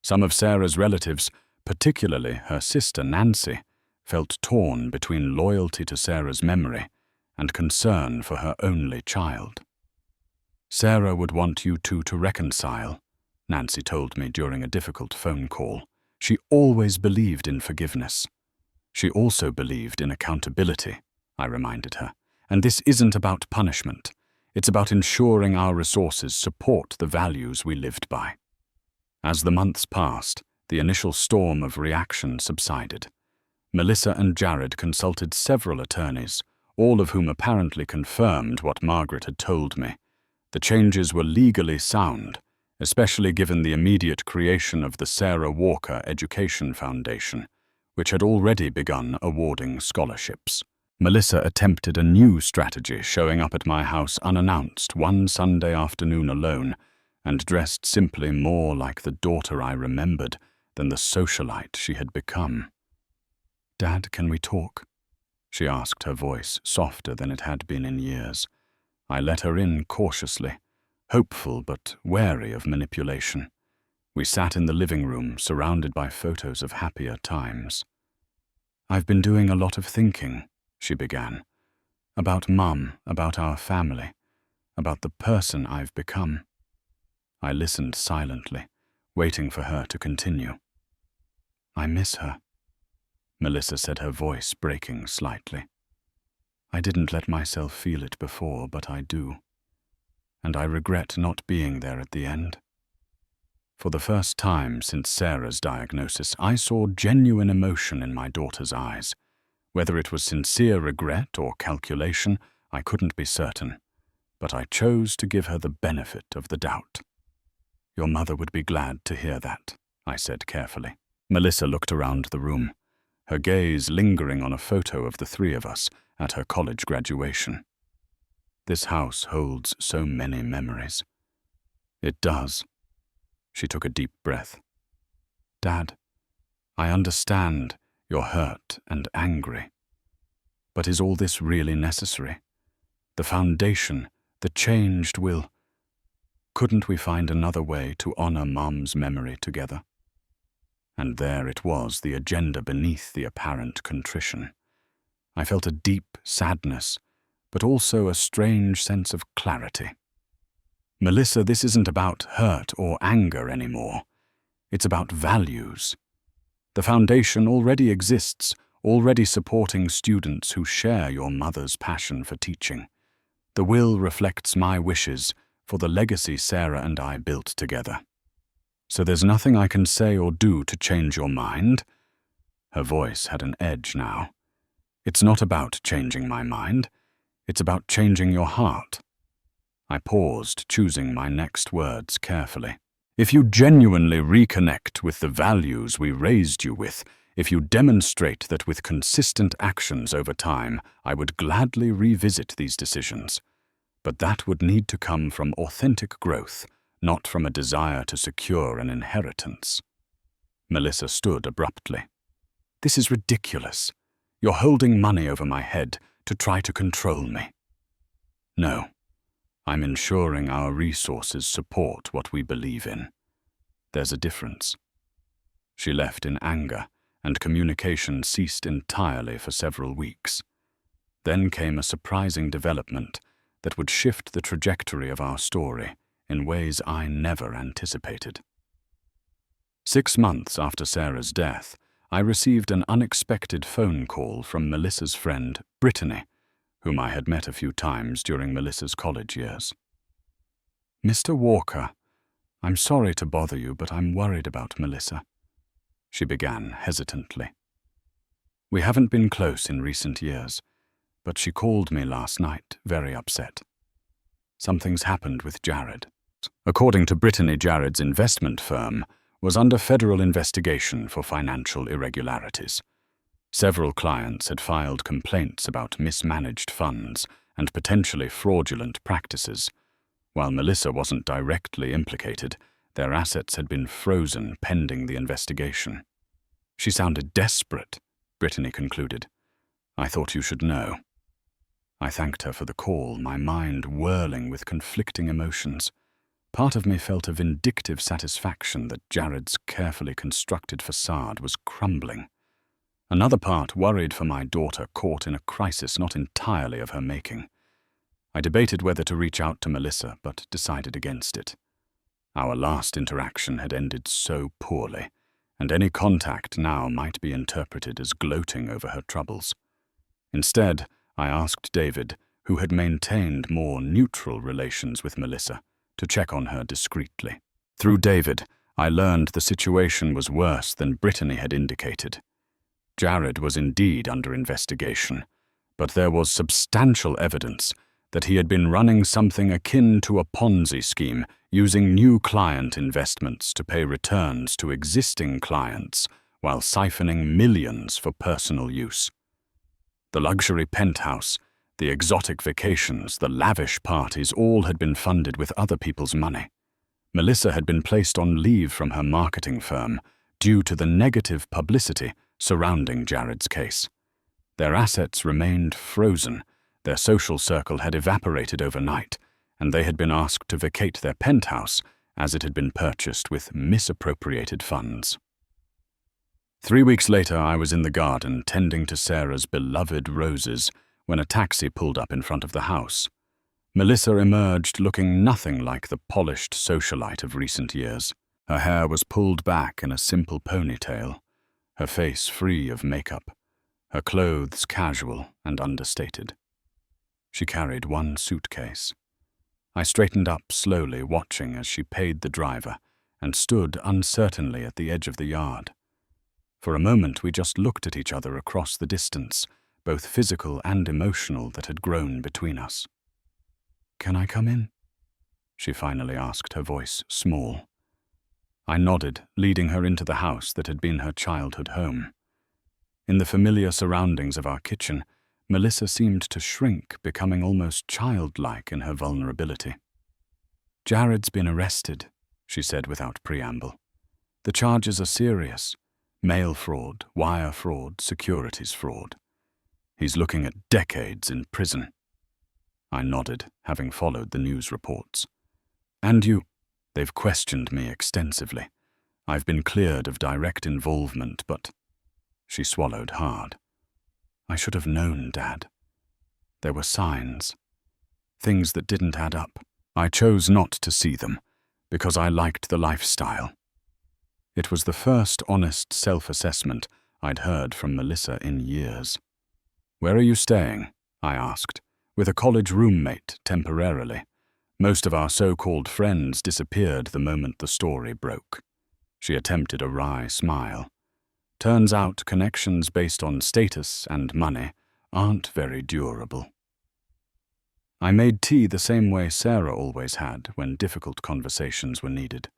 A: Some of Sarah's relatives, particularly her sister Nancy, felt torn between loyalty to Sarah's memory and concern for her only child. "Sarah would want you two to reconcile," Nancy told me during a difficult phone call. "She always believed in forgiveness. She also believed in accountability," I reminded her. "And this isn't about punishment. It's about ensuring our resources support the values we lived by." As the months passed, the initial storm of reaction subsided. Melissa and Jared consulted several attorneys, all of whom apparently confirmed what Margaret had told me. The changes were legally sound, especially given the immediate creation of the Sarah Walker Education Foundation, which had already begun awarding scholarships. Melissa attempted a new strategy, showing up at my house unannounced one Sunday afternoon alone, and dressed simply more like the daughter I remembered than the socialite she had become. "Dad, can we talk?" she asked, her voice softer than it had been in years. I let her in cautiously, hopeful but wary of manipulation. We sat in the living room, surrounded by photos of happier times. "I've been doing a lot of thinking," she began. "About Mum, about our family, about the person I've become." I listened silently, waiting for her to continue. "I miss her," Melissa said, her voice breaking slightly. "I didn't let myself feel it before, but I do. And I regret not being there at the end." For the first time since Sarah's diagnosis, I saw genuine emotion in my daughter's eyes. Whether it was sincere regret or calculation, I couldn't be certain, but I chose to give her the benefit of the doubt. "Your mother would be glad to hear that," I said carefully. Melissa looked around the room, her gaze lingering on a photo of the three of us at her college graduation. "This house holds so many memories." "It does." She took a deep breath. "Dad, I understand you're hurt and angry. But is all this really necessary? The foundation, the changed will. Couldn't we find another way to honor Mom's memory together?" And there it was, the agenda beneath the apparent contrition. I felt a deep sadness, but also a strange sense of clarity. "Melissa, this isn't about hurt or anger anymore. It's about values. The foundation already exists, already supporting students who share your mother's passion for teaching. The will reflects my wishes for the legacy Sarah and I built together. So there's nothing I can say or do to change your mind." Her voice had an edge now. "It's not about changing my mind. It's about changing your heart." I paused, choosing my next words carefully. "If you genuinely reconnect with the values we raised you with, if you demonstrate that with consistent actions over time, I would gladly revisit these decisions. But that would need to come from authentic growth, not from a desire to secure an inheritance." Melissa stood abruptly. "This is ridiculous. You're holding money over my head to try to control me." "No. I'm ensuring our resources support what we believe in. There's a difference." She left in anger, and communication ceased entirely for several weeks. Then came a surprising development that would shift the trajectory of our story in ways I never anticipated. 6 months after Sarah's death, I received an unexpected phone call from Melissa's friend, Brittany, whom I had met a few times during Melissa's college years. "Mr. Walker, I'm sorry to bother you, but I'm worried about Melissa," she began hesitantly. "We haven't been close in recent years, but she called me last night, very upset. Something's happened with Jared." According to Brittany, Jared's investment firm was under federal investigation for financial irregularities. Several clients had filed complaints about mismanaged funds and potentially fraudulent practices. While Melissa wasn't directly implicated, their assets had been frozen pending the investigation. "She sounded desperate," Brittany concluded. "I thought you should know." I thanked her for the call, my mind whirling with conflicting emotions. Part of me felt a vindictive satisfaction that Jared's carefully constructed facade was crumbling. Another part worried for my daughter caught in a crisis not entirely of her making. I debated whether to reach out to Melissa, but decided against it. Our last interaction had ended so poorly, and any contact now might be interpreted as gloating over her troubles. Instead, I asked David, who had maintained more neutral relations with Melissa, to check on her discreetly. Through David, I learned the situation was worse than Brittany had indicated. Jared was indeed under investigation, but there was substantial evidence that he had been running something akin to a Ponzi scheme, using new client investments to pay returns to existing clients while siphoning millions for personal use. The luxury penthouse, the exotic vacations, the lavish parties, all had been funded with other people's money. Melissa had been placed on leave from her marketing firm due to the negative publicity surrounding Jared's case. Their assets remained frozen, their social circle had evaporated overnight, and they had been asked to vacate their penthouse as it had been purchased with misappropriated funds. 3 weeks later, I was in the garden tending to Sarah's beloved roses when a taxi pulled up in front of the house. Melissa emerged looking nothing like the polished socialite of recent years. Her hair was pulled back in a simple ponytail, her face free of makeup, her clothes casual and understated. She carried one suitcase. I straightened up slowly, watching as she paid the driver, and stood uncertainly at the edge of the yard. For a moment we just looked at each other across the distance, both physical and emotional, that had grown between us. "Can I come in?" she finally asked, her voice small. I nodded, leading her into the house that had been her childhood home. In the familiar surroundings of our kitchen, Melissa seemed to shrink, becoming almost childlike in her vulnerability. "Jared's been arrested," she said without preamble. "The charges are serious. Mail fraud, wire fraud, securities fraud. He's looking at decades in prison." I nodded, having followed the news reports. "And you?" "They've questioned me extensively. I've been cleared of direct involvement, but—" She swallowed hard. "I should have known, Dad. There were signs. Things that didn't add up. I chose not to see them, because I liked the lifestyle." It was the first honest self-assessment I'd heard from Melissa in years. "Where are you staying?" I asked. "With a college roommate, temporarily. Most of our so-called friends disappeared the moment the story broke." She attempted a wry smile. "Turns out connections based on status and money aren't very durable." I made tea the same way Sarah always had when difficult conversations were needed.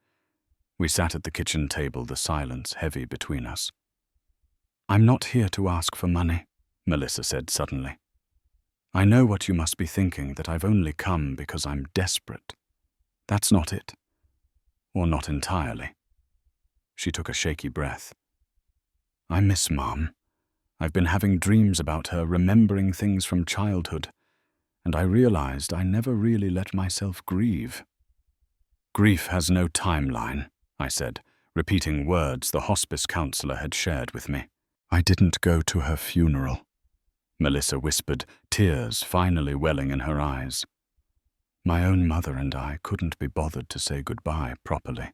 A: We sat at the kitchen table, the silence heavy between us. "I'm not here to ask for money," Melissa said suddenly. "I know what you must be thinking, that I've only come because I'm desperate. That's not it. Or not entirely." She took a shaky breath. "I miss Mom. I've been having dreams about her, remembering things from childhood, and I realized I never really let myself grieve." "Grief has no timeline," I said, repeating words the hospice counselor had shared with me. "I didn't go to her funeral," Melissa whispered, tears finally welling in her eyes. "My own mother and I couldn't be bothered to say goodbye properly,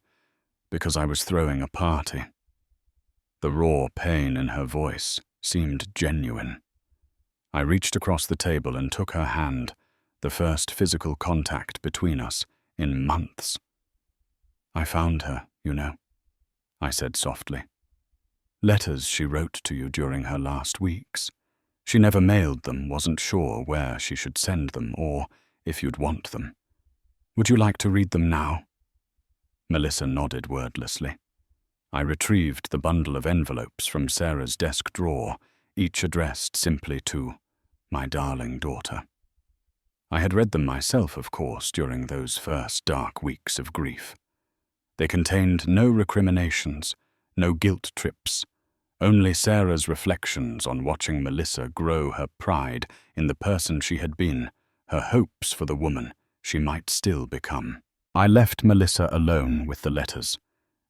A: because I was throwing a party." The raw pain in her voice seemed genuine. I reached across the table and took her hand, the first physical contact between us in months. "I found her, you know," I said softly. "Letters she wrote to you during her last weeks. She never mailed them, wasn't sure where she should send them or if you'd want them. Would you like to read them now?" Melissa nodded wordlessly. I retrieved the bundle of envelopes from Sarah's desk drawer, each addressed simply to "My darling daughter." I had read them myself, of course, during those first dark weeks of grief. They contained no recriminations, no guilt trips, only Sarah's reflections on watching Melissa grow her pride in the person she had been, her hopes for the woman she might still become. I left Melissa alone with the letters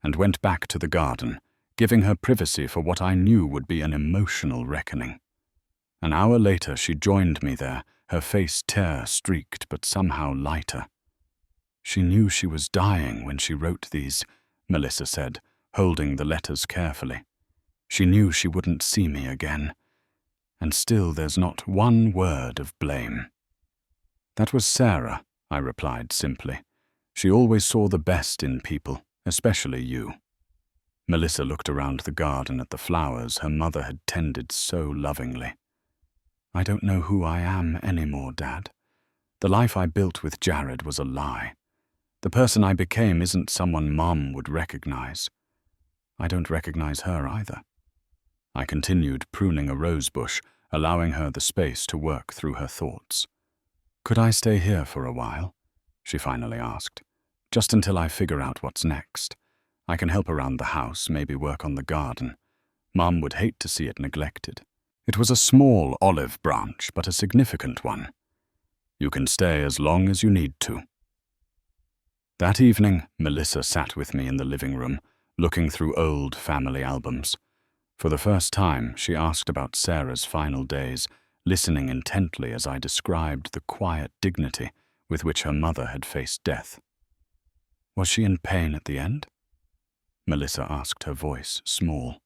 A: and went back to the garden, giving her privacy for what I knew would be an emotional reckoning. An hour later she joined me there, her face tear-streaked but somehow lighter. "She knew she was dying when she wrote these," Melissa said, holding the letters carefully. "She knew she wouldn't see me again. And still there's not one word of blame." "That was Sarah," I replied simply. "She always saw the best in people, especially you." Melissa looked around the garden at the flowers her mother had tended so lovingly. "I don't know who I am anymore, Dad. The life I built with Jared was a lie. The person I became isn't someone Mom would recognize. I don't recognize her either. I continued pruning a rose bush, allowing her the space to work through her thoughts. Could I stay here for a while? She finally asked. Just until I figure out what's next. I can help around the house, maybe work on the garden. Mom would hate to see it neglected. It was a small olive branch, but a significant one. You can stay as long as you need to. That evening, Melissa sat with me in the living room, looking through old family albums. For the first time, she asked about Sarah's final days, listening intently as I described the quiet dignity with which her mother had faced death. Was she in pain at the end? Melissa asked, her voice small.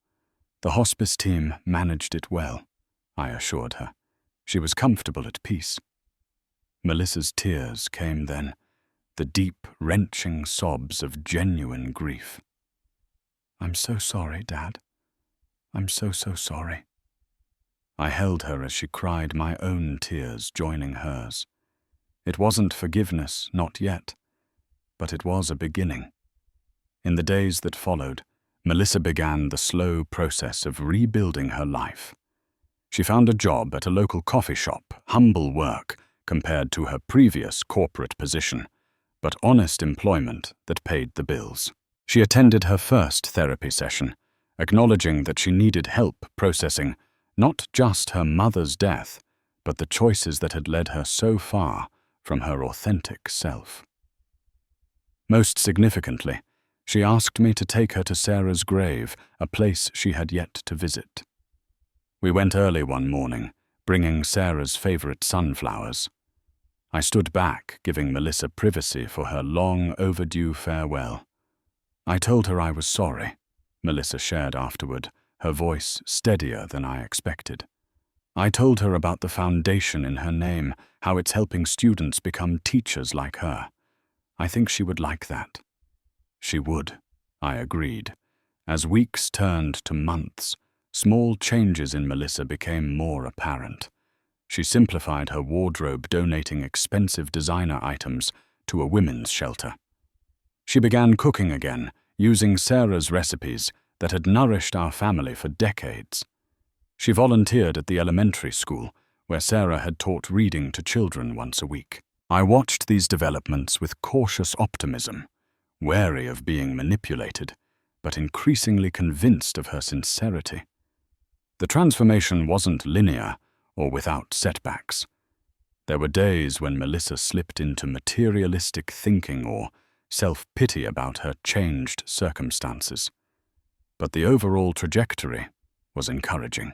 A: The hospice team managed it well, I assured her. She was comfortable at peace. Melissa's tears came then, the deep, wrenching sobs of genuine grief. I'm so sorry, Dad. I'm so sorry. I held her as she cried, my own tears joining hers. It wasn't forgiveness, not yet, but it was a beginning. In the days that followed, Melissa began the slow process of rebuilding her life. She found a job at a local coffee shop, humble work compared to her previous corporate position, but honest employment that paid the bills. She attended her first therapy session, acknowledging that she needed help processing not just her mother's death, but the choices that had led her so far from her authentic self. Most significantly, she asked me to take her to Sarah's grave, a place she had yet to visit. We went early one morning, bringing Sarah's favorite sunflowers. I stood back, giving Melissa privacy for her long overdue farewell. I told her I was sorry, Melissa shared afterward, her voice steadier than I expected. I told her about the foundation in her name, how it's helping students become teachers like her. I think she would like that. She would, I agreed. As weeks turned to months, small changes in Melissa became more apparent. She simplified her wardrobe, donating expensive designer items to a women's shelter. She began cooking again, using Sarah's recipes that had nourished our family for decades. She volunteered at the elementary school, where Sarah had taught reading to children once a week. I watched these developments with cautious optimism, wary of being manipulated, but increasingly convinced of her sincerity. The transformation wasn't linear or without setbacks. There were days when Melissa slipped into materialistic thinking or self-pity about her changed circumstances. But the overall trajectory was encouraging.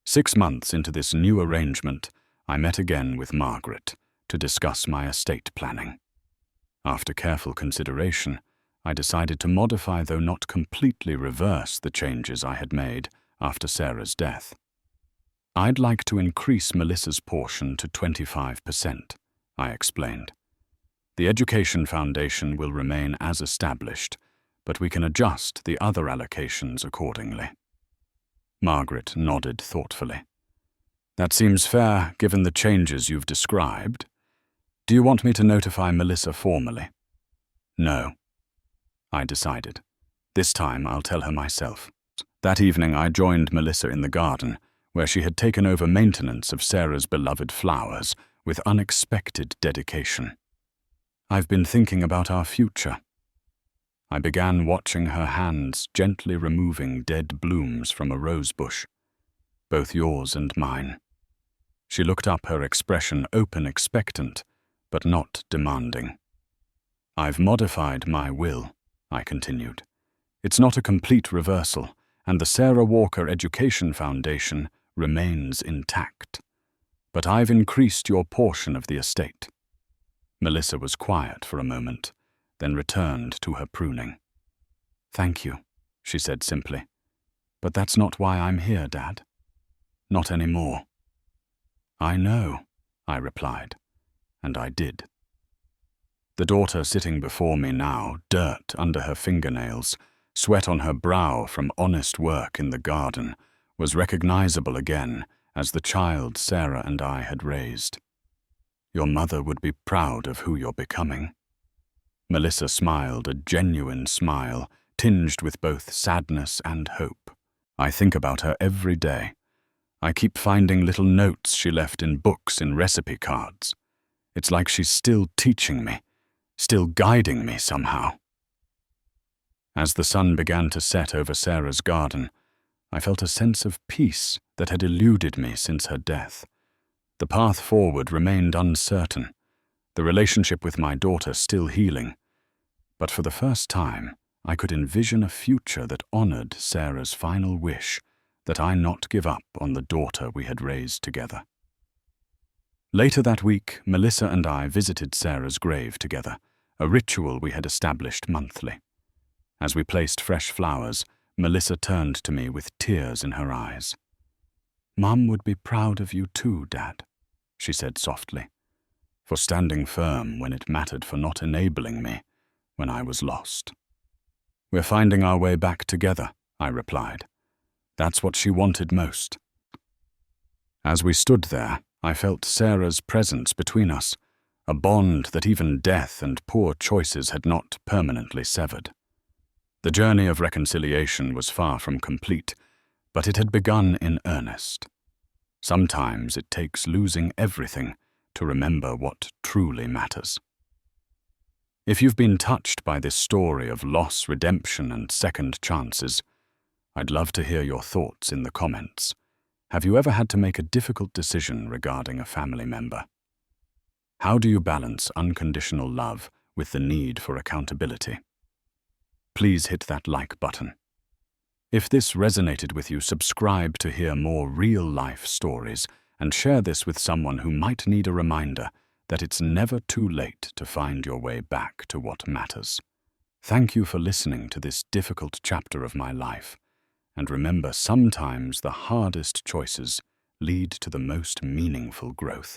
A: 6 months into this new arrangement, I met again with Margaret to discuss my estate planning. After careful consideration, I decided to modify, though not completely reverse, the changes I had made after Sarah's death. I'd like to increase Melissa's portion to 25%, I explained. The Education Foundation will remain as established, but we can adjust the other allocations accordingly. Margaret nodded thoughtfully. That seems fair, given the changes you've described. Do you want me to notify Melissa formally? No, I decided. This time I'll tell her myself. That evening I joined Melissa in the garden, where she had taken over maintenance of Sarah's beloved flowers with unexpected dedication. I've been thinking about our future. I began watching her hands gently removing dead blooms from a rose bush, both yours and mine. She looked up, her expression open, expectant, but not demanding. I've modified my will, I continued. It's not a complete reversal, and the Sarah Walker Education Foundation remains intact. But I've increased your portion of the estate. Melissa was quiet for a moment, then returned to her pruning. Thank you, she said simply. But that's not why I'm here, Dad. Not anymore. I know, I replied, and I did. The daughter sitting before me now, dirt under her fingernails, sweat on her brow from honest work in the garden, was recognizable again as the child Sarah and I had raised. Your mother would be proud of who you're becoming. Melissa smiled, a genuine smile, tinged with both sadness and hope. I think about her every day. I keep finding little notes she left in books and recipe cards. It's like she's still teaching me, still guiding me somehow. As the sun began to set over Sarah's garden, I felt a sense of peace that had eluded me since her death. The path forward remained uncertain, the relationship with my daughter still healing, but for the first time, I could envision a future that honored Sarah's final wish that I not give up on the daughter we had raised together. Later that week, Melissa and I visited Sarah's grave together, a ritual we had established monthly. As we placed fresh flowers, Melissa turned to me with tears in her eyes. "Mum would be proud of you too, Dad," she said softly, "for standing firm when it mattered, for not enabling me when I was lost." "We're finding our way back together," I replied. "That's what she wanted most." As we stood there, I felt Sarah's presence between us, a bond that even death and poor choices had not permanently severed. The journey of reconciliation was far from complete, but it had begun in earnest. Sometimes it takes losing everything to remember what truly matters. If you've been touched by this story of loss, redemption, and second chances, I'd love to hear your thoughts in the comments. Have you ever had to make a difficult decision regarding a family member? How do you balance unconditional love with the need for accountability? Please hit that like button. If this resonated with you, subscribe to hear more real-life stories and share this with someone who might need a reminder that it's never too late to find your way back to what matters. Thank you for listening to this difficult chapter of my life. And remember, sometimes the hardest choices lead to the most meaningful growth.